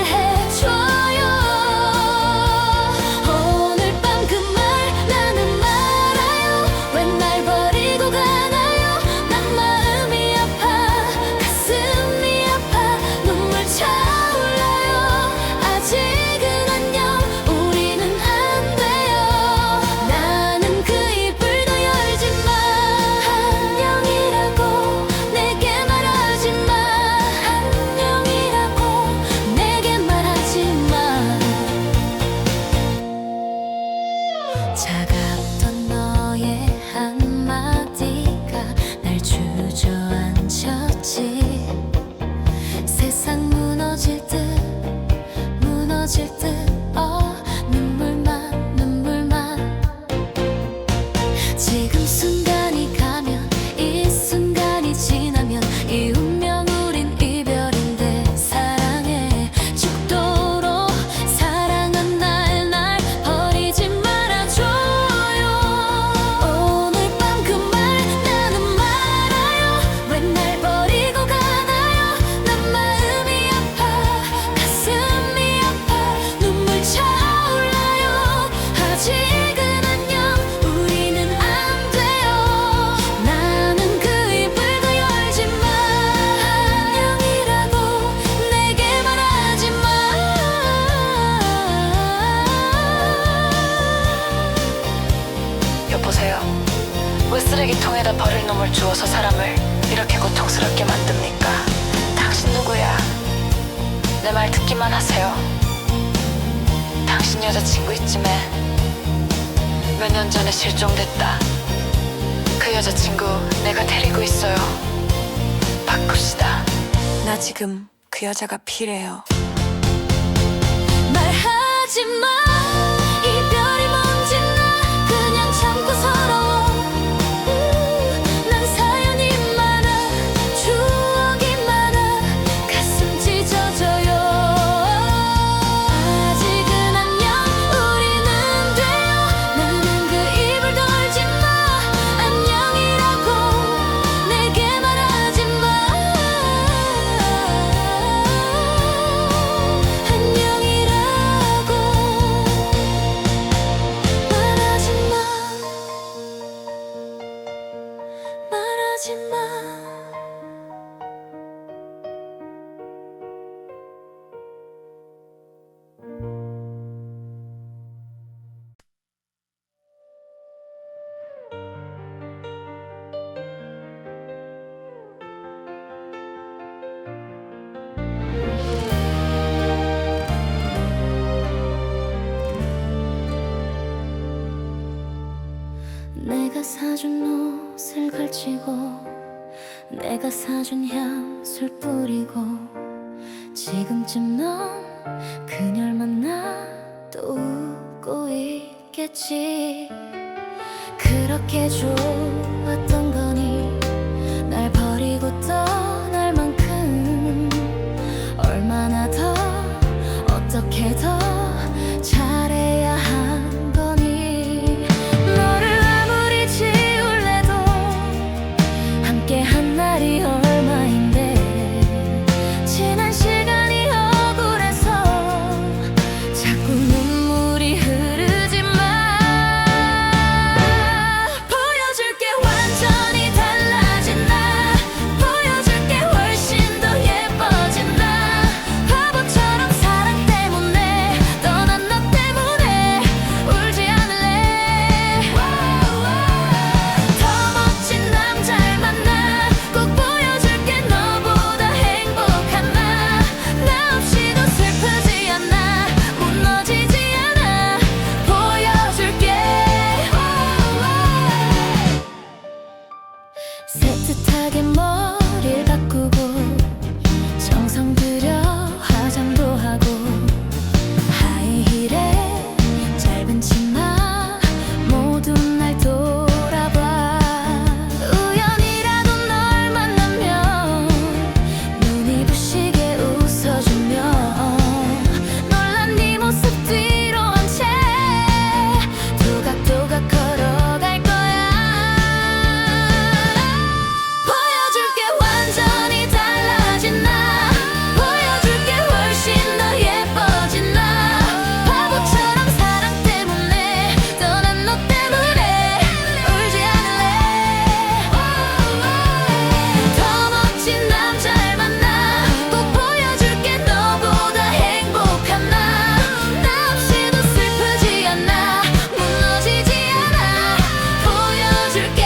고통을 주어서 사람을 이렇게 고통스럽게 만듭니까? 당신 누구야? 내 말 듣기만 하세요. 당신 여자친구 있쯤에 몇 년 전에 실종됐다. 그 여자친구 내가 데리고 있어요. 바꿉시다. 나 지금 그 여자가 필요해요. 말하지 마. 이별이 뭔지 나 그냥 참고 서러워. 난 사연이 많아, 추억이 많아, 가슴 찢어져요. 아직은 안녕, 우리는 돼요. 나는 그 입을 돌지 마. 안녕이라고 내게 말하지 마. 안녕이라고 말하지 마. 말하지 마. 내가 사준 옷을 걸치고 내가 사준 향수를 뿌리고 지금쯤 넌 그녀를 만나 또 웃고 있겠지. 그렇게 좋았던 거니 날 버리고 떠날 만큼 얼마나 더 어떻게 더 잘해야 한 거니. 너를 아무리 지울래도 함께한 날이 얼마인데 지난 시간이 억울해서 자꾸 눈물이 흐르지만 보여줄게 완전히 달라진 나. 보여줄게 훨씬 더 예뻐진 나. 바보처럼 사랑 때문에 떠난 너 때문에 울지 않을래. 더 멋진 남자를 만나 꼭 보여줄게. 너보다 행복한 나. 나 없이도 슬프지 않아, 무너지지 않아. 보여줄게. 새뜻하게 머리를 바꾸고 정성 들여 화장도 하고 하이힐에 짧은 치마 모두 날 돌아봐. 우연이라도 널 만나면 눈이 부시게 웃어주면 놀란 네 모습 뒤로 한 채 도각도각 걸어갈 거야. 보여줄게 완전히 달라진 나. 보여줄게 훨씬 더 예뻐진 나. 바보처럼 사랑 때문에 떠난 너 때문에 울지 않을래. 더 멋진 남자를 만나 꼭 보여줄게. 너보다 행복한 나. 나 없이도 슬프지 않아, 무너지지 않아. 보여줄게.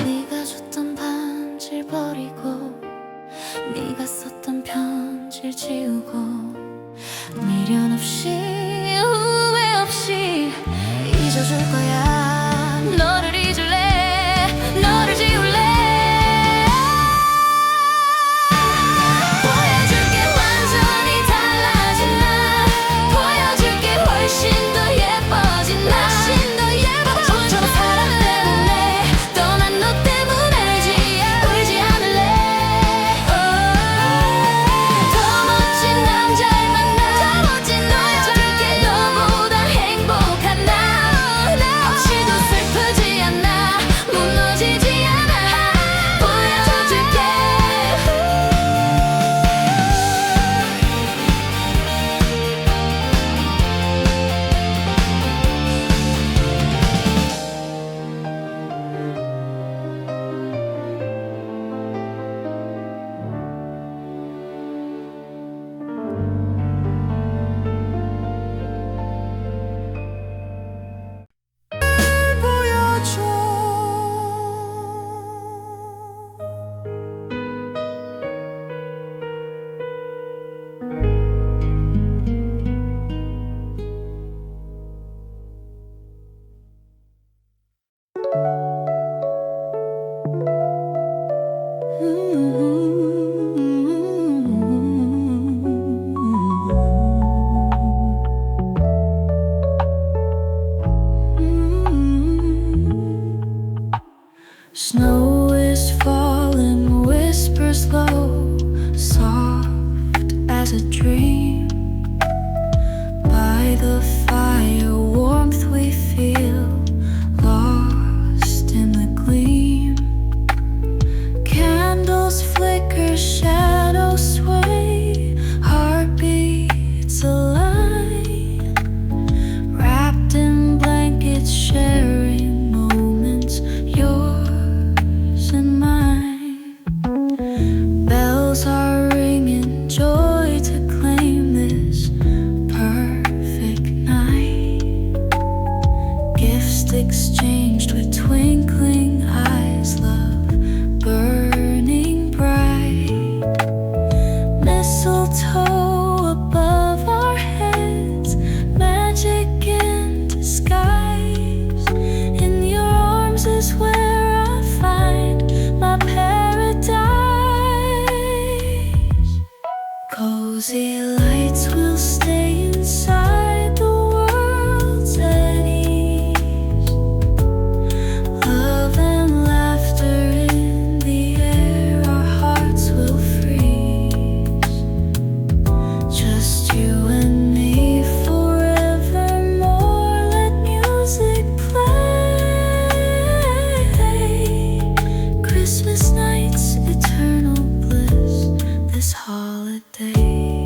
네가 줬던 반지를 버리고 네가 썼던 편지를 지우고 미련 없이 후회 없이 잊어줄 거야. 너를 잊을래, 너를 지울래. 보여줄게 완전히 달라진 나. 보여줄게 훨씬 더 예뻐진 나. 바보처럼 사랑 때문에 떠난 너 때문에 울지 않을래. 더 멋진 남자를 만나 보여줄게. 너보다 행복한 나. 나 없이 holiday.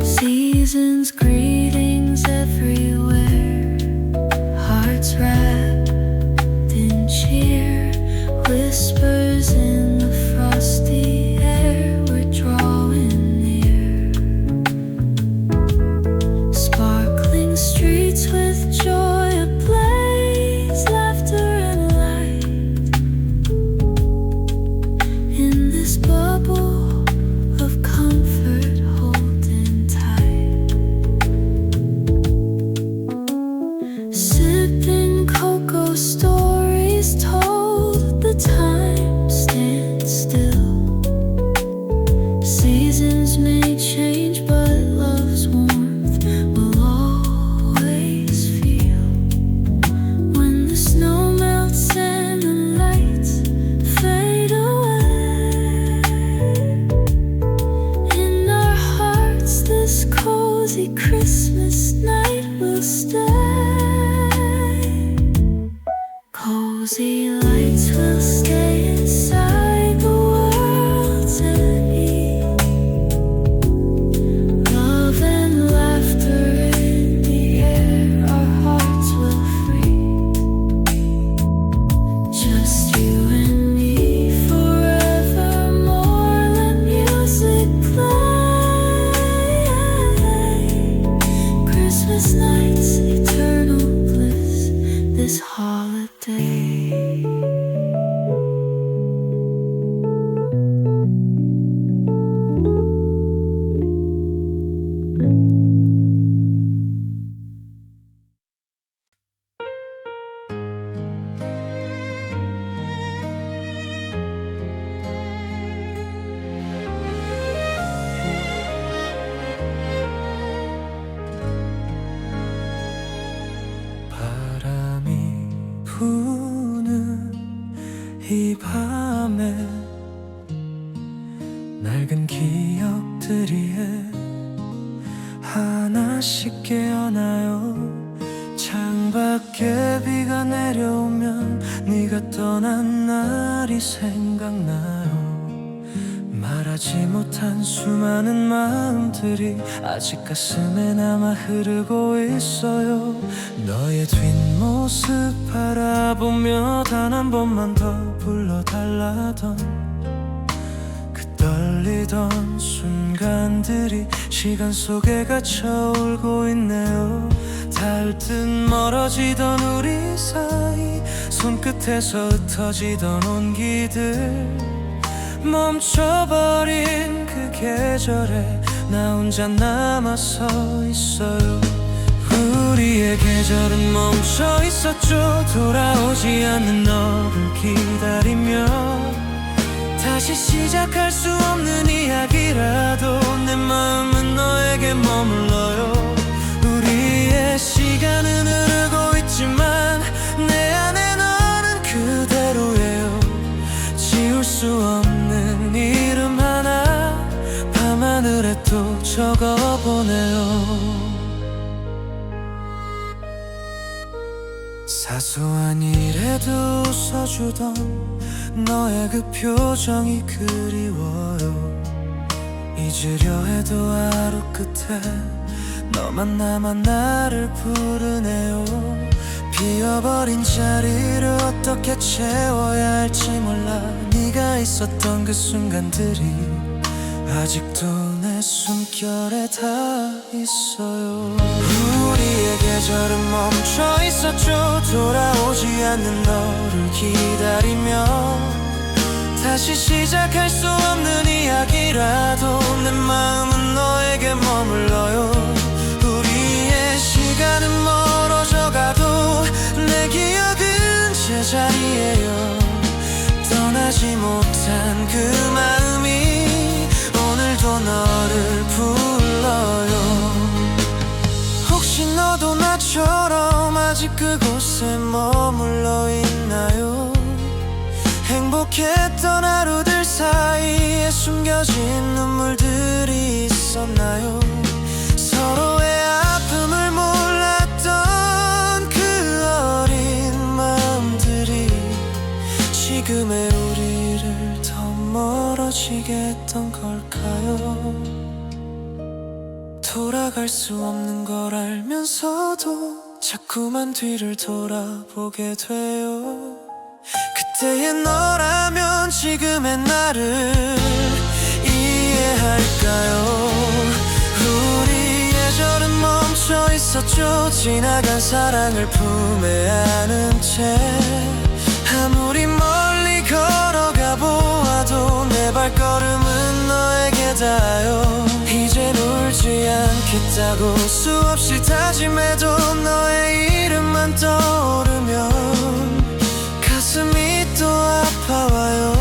Seasons, greetings everywhere, hearts wrapped in cheer, whispers in the frosty air. We're drawing near, sparkling streets with joy ablaze, laughter and light. In this bubble of comfort, holding tight, sipping cocoa, stories told, the time stands still. Seasons may change, but love's warmth will always feel. When the snow melts and the lights fade away, in our hearts this cozy Christmas night will stay. Cozy lights will stay inside the world's end. Love and laughter in the air, our hearts will free. Just you and me forevermore. Let music play. Christmas nights, eternal bliss, this holiday. 바람이 부는 이 밤에 낡은 기억들이 하나씩 깨어나요. 창밖에 비가 내려오면 네가 떠난 날이 생각나요. 말하지 못한 수많은 마음들이 아직 가슴에 남아 흐르고 있어요. 너의 뒷모습 바라보며 단 한 번만 더 불러달라던 그 떨리던 순간들이 시간 속에 갇혀 울고 있네요. 닿을 듯 멀어지던 우리 사이, 손끝에서 흩어지던 온기들, 멈춰버린 그 계절에 나 혼자 남아서 있어요. 우리의 계절은 멈춰 있었죠. 돌아오지 않는 너를 기다리며 다시 시작할 수 없는 이야기라도 내 마음은 너에게 머물러요. 우리의 시간은 흐르고 있지만 내 안에 너는 그대로예요. 지울 수 없는 이름 하나 밤하늘에 또 적어보네요. 사소한 일에도 웃어주던 너의 그 표정이 그리워요. 잊으려 해도 하루 끝에 너만 남아 나를 부르네요. 비어버린 자리를 어떻게 채워야 할지 몰라. 네가 있었던 그 순간들이 아직도 내 숨결에 다 있어요. 우리의 계절은 멈춰 있었죠. 돌아오지 않는 너를 기다리며 다시 시작할 수 없는 이야기라도 내 마음은 너에게 머물러요. 우리의 시간은 멀어져가도 내 기억은 제자리에요. 떠나지 못한 그 마음이 오늘도 너를 불러요. 혹시 너도 나처럼 아직 그곳에 머물러 있나요? 행복했던 하루들 사이에 숨겨진 눈물들이 있었나요? 서로의 아픔을 몰랐던 그 어린 마음들이 있었던 걸까요? 돌아갈 수 없는 걸 알면서도 자꾸만 뒤를 돌아보게 돼요. 그때의 너라면 지금의 나를 이해할까요? 우리 예절은 멈춰 있었죠. 지나간 사랑을 품에 안은 채 아무리 멀리 걸어가 보아도 내 발걸음은 너에게 닿아요. 이젠 울지 않겠다고 수없이 다짐해도 너의 이름만 떠오르면 가슴이 또 아파와요.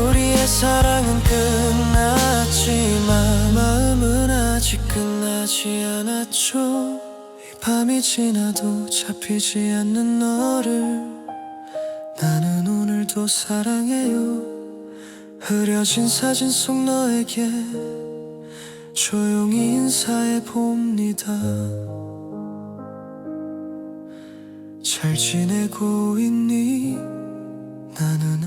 우리의 사랑은 끝났지만 마음은 아직 끝나지 않았죠. 이 밤이 지나도 잡히지 않는 너를 나는 오늘도 사랑해요. 흐려진 사진 속 너에게 조용히 인사해 봅니다. 잘 지내고 있니? 나는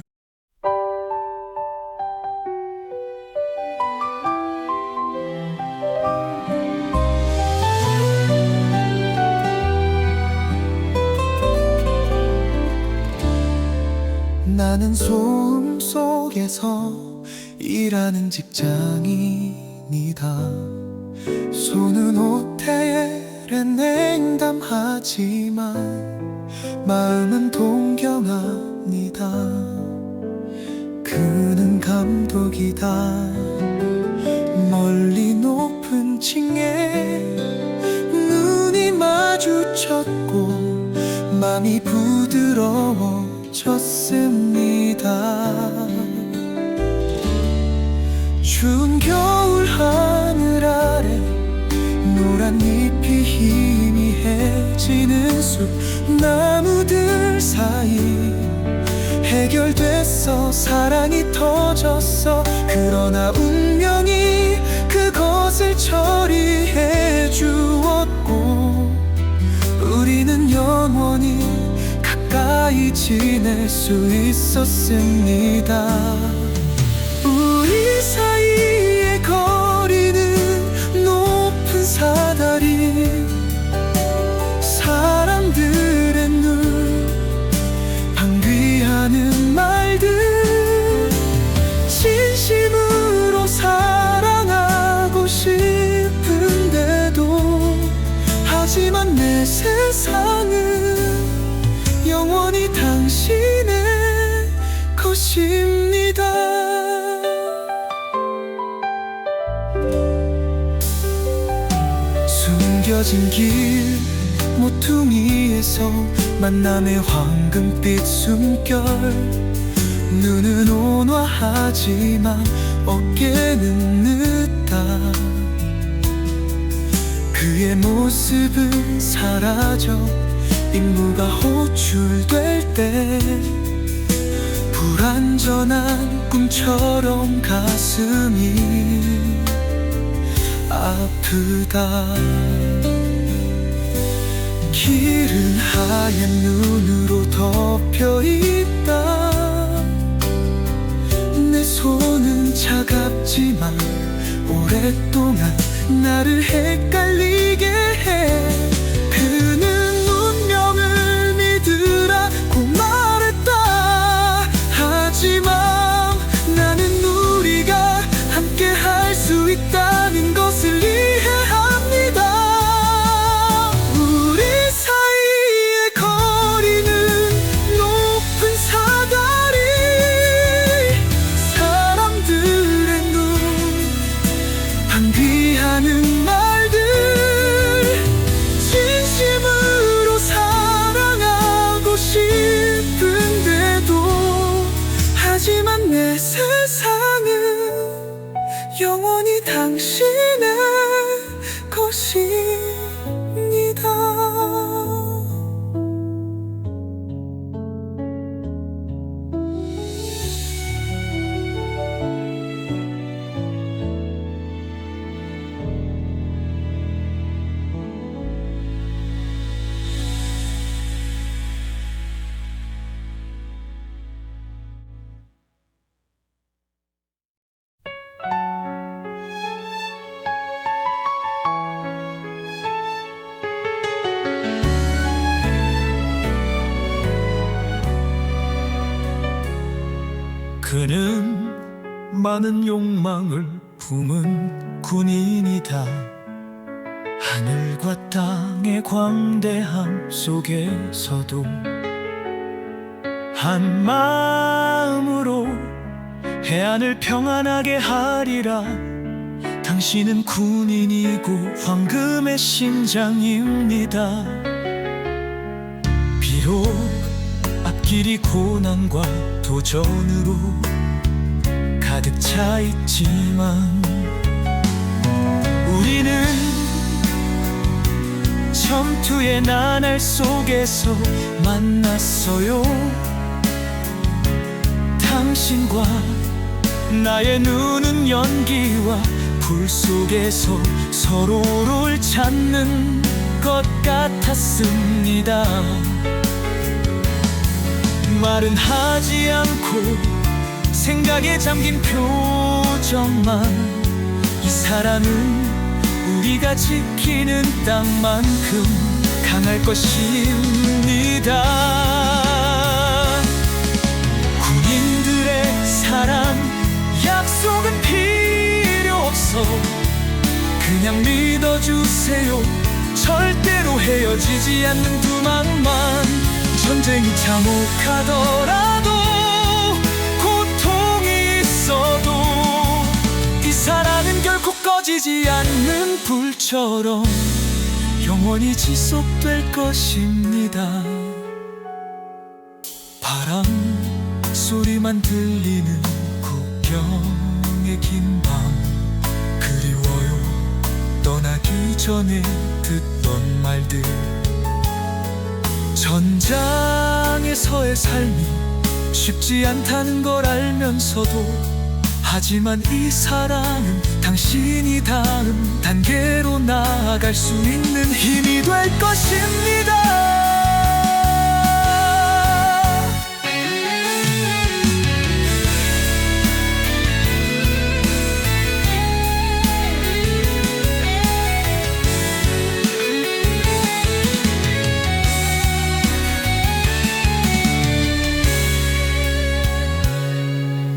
나는 소음 속에서 일하는 직장인이다. 손은 호텔에 냉담하지만 마음은 동경합니다. 그는 감독이다. 멀리 높은 층에 눈이 마주쳤고 맘이 부드러워졌습니다. 추운 겨울 하늘 아래 노란 잎이 희미해지는 숲 나무들 사이 해결됐어. 사랑이 터졌어. 그러나 운명이 그것을 처리해 주었고 우리는 영원히 가까이 지낼 수 있었습니다. 우리 사이의 거리는 높은 사다리 사람들의 눈 방귀하는 말들 진심으로 사랑하고 싶은데도 하지만 내 세상은 영원히 당신의 것입니다. 숨겨진 길 모퉁이에서 만남의 황금빛 숨결 눈은 온화하지만 어깨는 늦다. 그의 모습은 사라져 임무가 호출될 때 불완전한 꿈처럼 가슴이 아프다. 길은 하얀 눈으로 덮여있다. 내 손은 차갑지만 오랫동안 나를 헷갈리게 해. 그는 운명을 믿으라고 말했다. 하지만 나는 우리가 함께 할 수 있다는 것을 이해합니다. 우리 사이의 거리는 높은 사다리 사람들의 눈 방귀하는 말들 진심으로 사랑하고 싶은데도 하지만 내 세상은 영원히 당신의 것입니다. 그는 많은 욕망을 품은 군인이다. 하늘과 땅의 광대함 속에서도 한 마음으로 해안을 평안하게 하리라. 당신은 군인이고 황금의 심장입니다. 비록 앞길이 고난과 도전으로 가득 차 있지만 우리는 전투의 나날 속에서 만났어요. 당신과 나의 눈은 연기와 불 속에서 서로를 찾는 것 같았습니다. 말은 하지 않고 생각에 잠긴 표정만, 이 사랑은 우리가 지키는 땅만큼 강할 것입니다. 군인들의 사랑 약속은 필요 없어. 그냥 믿어주세요. 절대로 헤어지지 않는 두 마음만. 전쟁이 참혹하더라도 고통이 있어도 이 사랑은 결코 꺼지지 않는 불처럼 영원히 지속될 것입니다. 바람 소리만 들리는 국경의 긴 밤, 그리워요. 떠나기 전에 듣던 말들. 전장에서의 삶이 쉽지 않다는 걸 알면서도, 하지만 이 사랑은 당신이 다음 단계로 나아갈 수 있는 힘이 될 것입니다.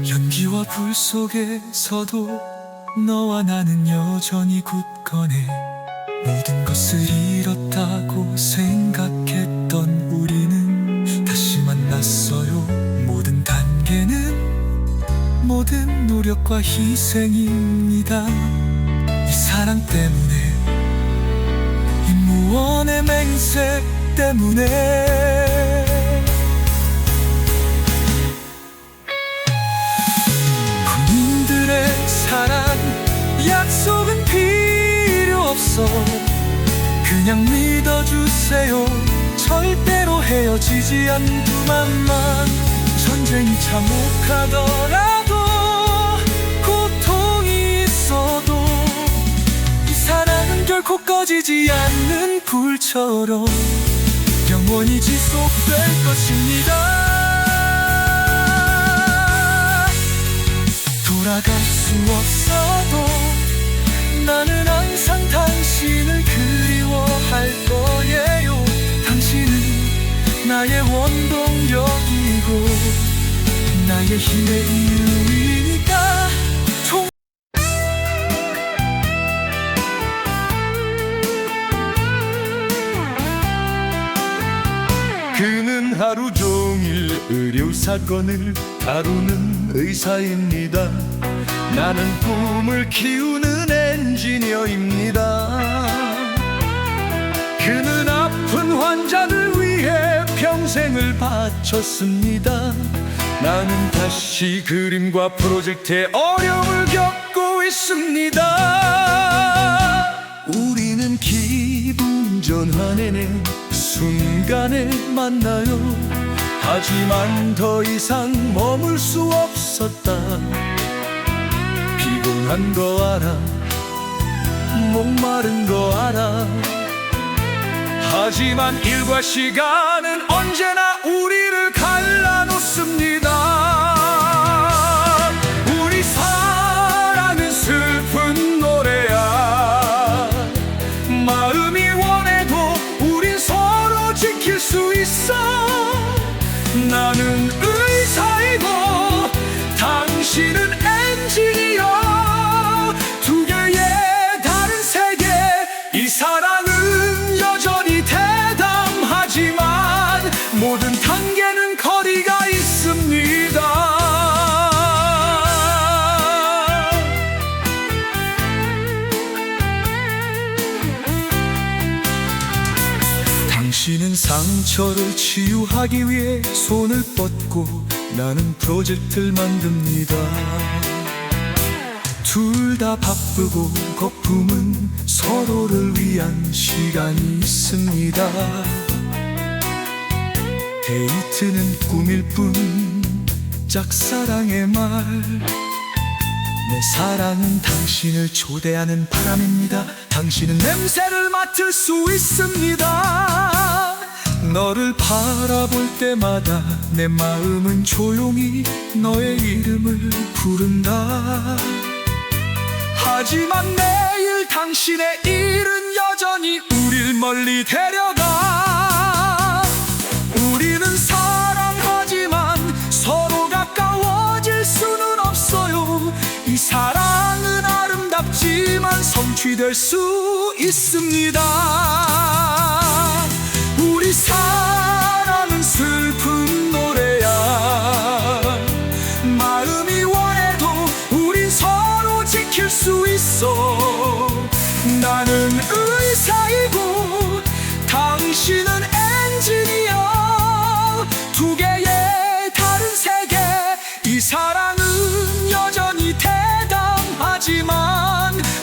연기와 불 속에서도 너와 나는 여전히 굳건해. 모든 것을 잃었다고 생각했던 우리는 다시 만났어요. 모든 단계는 모든 노력과 희생입니다. 이 사랑 때문에, 이 무언의 맹세 때문에. 사랑 약속은 필요 없어. 그냥 믿어주세요. 절대로 헤어지지 않는 두 맘만. 전쟁이 참혹하더라도 고통이 있어도 이 사랑은 결코 꺼지지 않는 불처럼 영원히 지속될 것입니다. 돌아갈 수 없어도 나는 항상 당신을 그리워할 거예요. 당신은 나의 원동력이고 나의 힘의 이유이니까. 그는 하루 종일 의료사건을 다루는 의사입니다. 나는 꿈을 키우는 엔지니어입니다. 그는 아픈 환자를 위해 평생을 바쳤습니다. 나는 다시 그림과 프로젝트의 어려움을 겪고 있습니다. 우리는 기분 전환해낸 순간을 만나요. 하지만 더 이상 머물 수 없었다. 피곤한 거 알아, 목마른 거 알아. 하지만 일과 시간은 언제나 우리를 갈라놓습니다. 우리 사랑은 슬픈 노래야. 마음이 원해도 우린 서로 지킬 수 있어. 나는 의사이고 단계는 거리가 있습니다. 당신은 상처를 치유하기 위해 손을 뻗고 나는 프로젝트를 만듭니다. 둘 다 바쁘고 거품은 서로를 위한 시간이 있습니다. 데이트는 꿈일 뿐 짝사랑의 말, 내 사랑은 당신을 초대하는 바람입니다. 당신은 냄새를 맡을 수 있습니다. 너를 바라볼 때마다 내 마음은 조용히 너의 이름을 부른다. 하지만 매일 당신의 일은 여전히 우릴 멀리 데려가. 우리는 사랑하지만 서로 가까워질 수는 없어요. 이 사랑은 아름답지만 성취될 수 있습니다. 우리 사랑은 슬픈 노래야. 마음이 원해도 우린 서로 지킬 수 있어. 나는 의사이고 당신은 엔지니어. 두 개의 다른 세계. 이 사랑은 여전히 대담하지만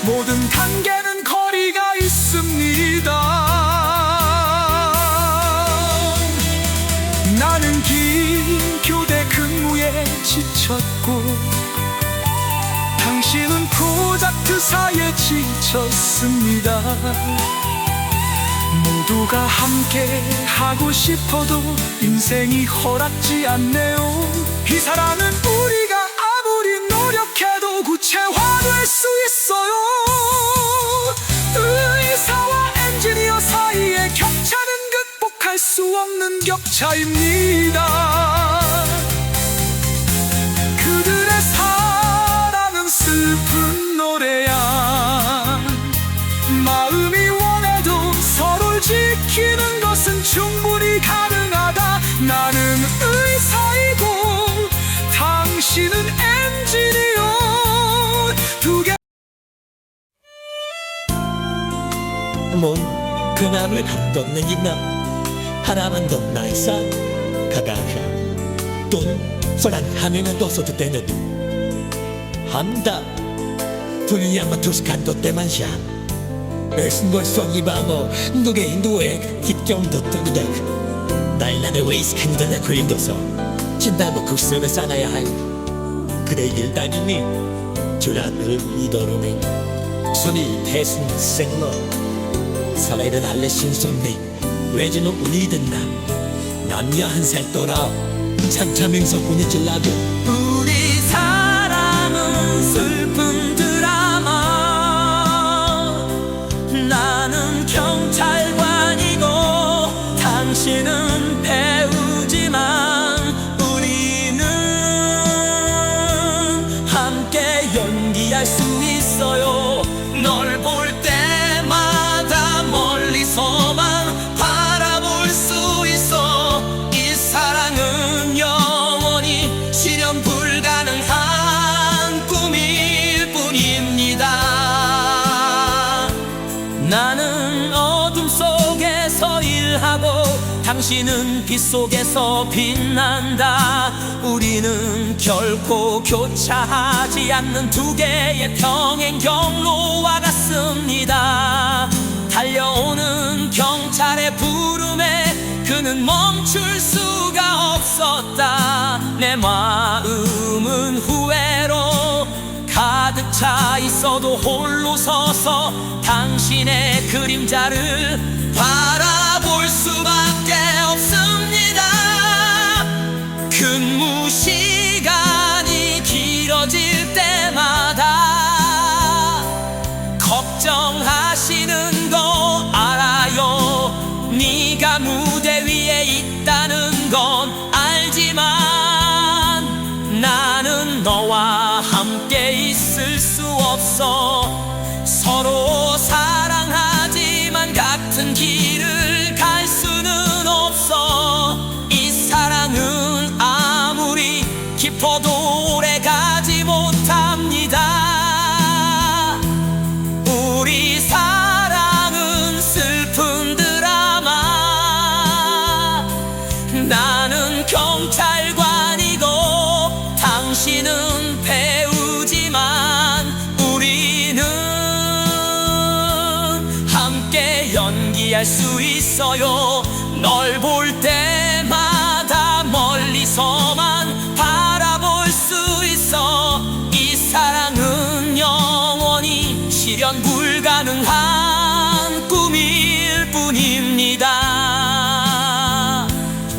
모든 단계는 거리가 있습니다. 나는 긴 교대 근무에 지쳤고 당신은 프로젝트사에 지쳤습니다. 모두가 함께 하고 싶어도 인생이 허락지 않네요. 이 사랑은 우리가 아무리 노력해도 구체화될 수 있어요. 의사와 엔지니어 사이의 격차는 극복할 수 없는 격차입니다. 그들의 사랑은 슬픈 노래야. 마음이 원해도 서로를 지키는 것은 충분히 가능하다. 나는 의사이고 당신은 엔지니어. 두 개. Muốn 그날을 없는 이나 하나만 더 나이사 가가가 돈 소란하면 도서도 되는 한다 두니야마 투스칸도 때만샤 배신걸 소이바모 누게 인도에 기정도 뜨다 나일란의 웨이스캔들의 그림도서 진다고 국수를 쌓아야 할 그대 일단이니 주라를 이더루니 손이 대신 생로 사회를 알레 신손니 외지는 우리든나 남녀 한살 돌아 참참행석군이 질라도 우리 사랑은 슬픈 드라마. 나는 경찰관이고 당신은 배우지만 우리는 함께 연기할 수 있어요. 널 볼 때마다 멀리서만 바라볼 수 있어. 이 사랑은 영원히 실현 불가능한 꿈일 뿐입니다. 나는 어둠 속에서 일하고 당신은 빛 속에서 빛난다. 우리는 결코 교차하지 않는 두 개의 평행 경로와 같습니다. 달려오는 경찰의 부름에 그는 멈출 수가 없었다. 내 마음은 후회로 가득 차 있어도 홀로 서서 당신의 그림자를 바라볼 수밖에 없습니다. 근무 시간이 길어질 때마다 걱정하시는 거 알아요. 네가 무대 위에 있다는 건 알지만 나는 너와 함께 있을 수 없어. 서로 사랑하지만 같은 길을 갈 수는 없어. 이 사랑 깊어도 오래 가지 못합니다. 우리 사랑은 슬픈 드라마. 나는 경찰관이고 당신은 배우지만 우리는 함께 연기할 수 있어요. 널 볼 때마다 멀리서만 바라볼 수 있어. 이 사랑은 영원히 실현 불가능한 꿈일 뿐입니다.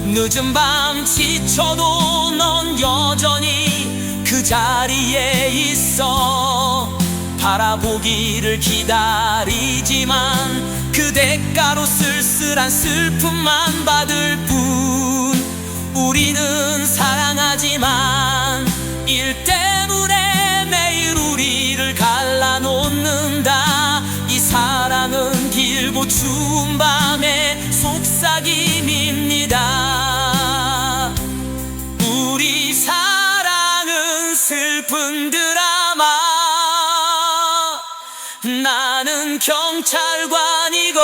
늦은 밤 지쳐도 넌 여전히 그 자리에 있어. 바라보기를 기다리지만 그 대가로 쓸쓸한 슬픔만 받을 뿐. 우리는 사랑하지만 일 때문에 매일 우리를 갈라놓는다. 이 사랑은 길고 추운 밤의 속삭임입니다. 우리 사랑은 슬픈 드라마. 나는 경찰관이고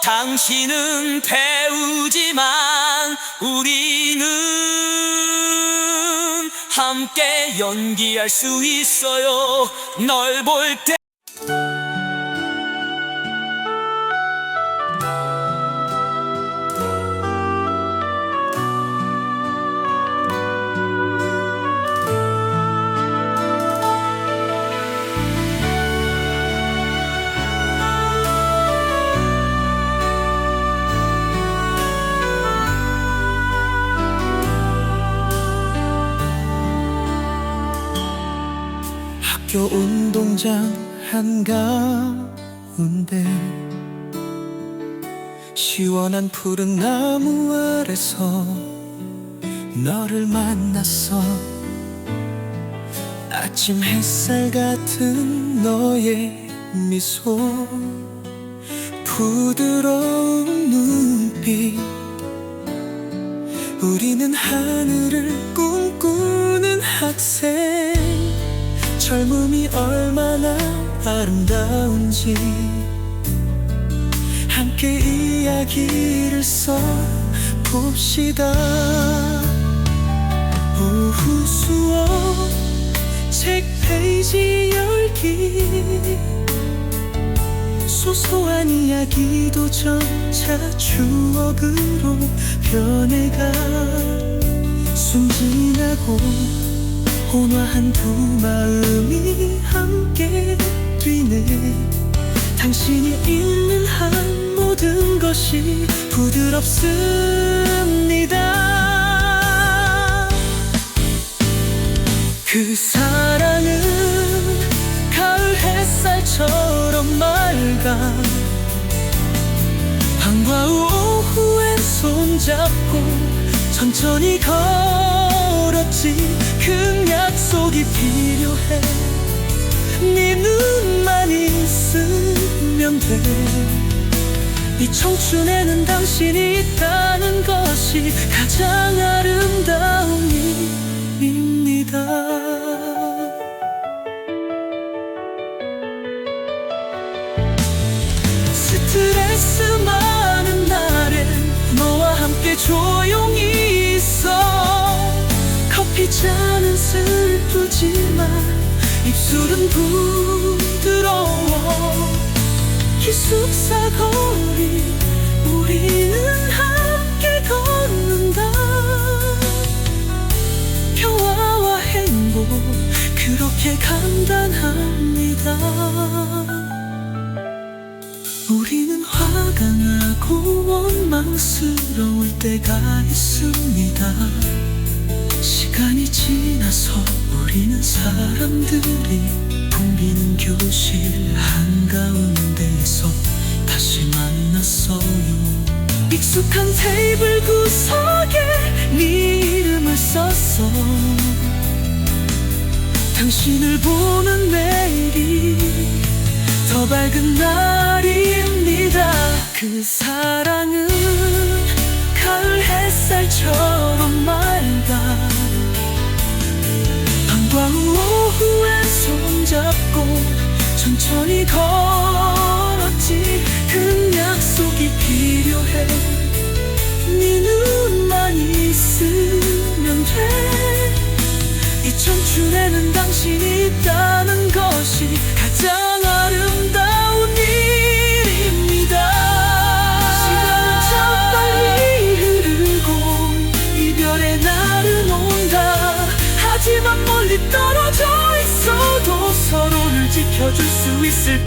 당신은 배우지만 우리는 함께 연기할 수 있어요. 널 볼 때 학교 운동장 한가운데 시원한 푸른 나무 아래서 너를 만났어. 아침 햇살 같은 너의 미소, 부드러운 눈빛, 우리는 하늘을 꿈꾸는 학생. 젊음이 얼마나 아름다운지 함께 이야기를 써봅시다. 오후 수업 책 페이지 열기, 소소한 이야기도 점차 추억으로 변해가. 순진하고 온화한 두 마음이 함께 뛰네. 당신이 있는 한 모든 것이 부드럽습니다. 그 사랑은 가을 햇살처럼 맑아. 방과 후 오후엔 손잡고 천천히 걸었지. 큰 약속이 필요해. 네 눈만 있으면 돼. 이 청춘에는 당신이 있다는 것이 가장 아름다운 일입니다. 스트레스 많은 날엔 너와 함께 조용히 있어. 커피 잔은 슬프지만 입술은 부드러워. 기숙사 거리 우리는 함께 걷는다. 평화와 행복 그렇게 간단합니다. 우리는 화가 나고 원망스러울 때가 있습니다. 시간이 지나서 우리는 사람들이 붐비는 교실 한가운데에서 다시 만났어요. 익숙한 테이블 구석에 네 이름을 썼어. 당신을 보는 내일이 더 밝은 날입니다. 그 사랑은 가을 햇살처럼 맑아. 걸었지. 그 약속이 필요해. 네 눈만 있으면 돼. 이 청춘에는 당신이 있다는 것이 가장 아름다운 일입니다. 시간은 참 빨리 흐르고 이별의 날은 온다. 하지만 멀리 떨어져 있어도 서로를 지켜줄 수 있을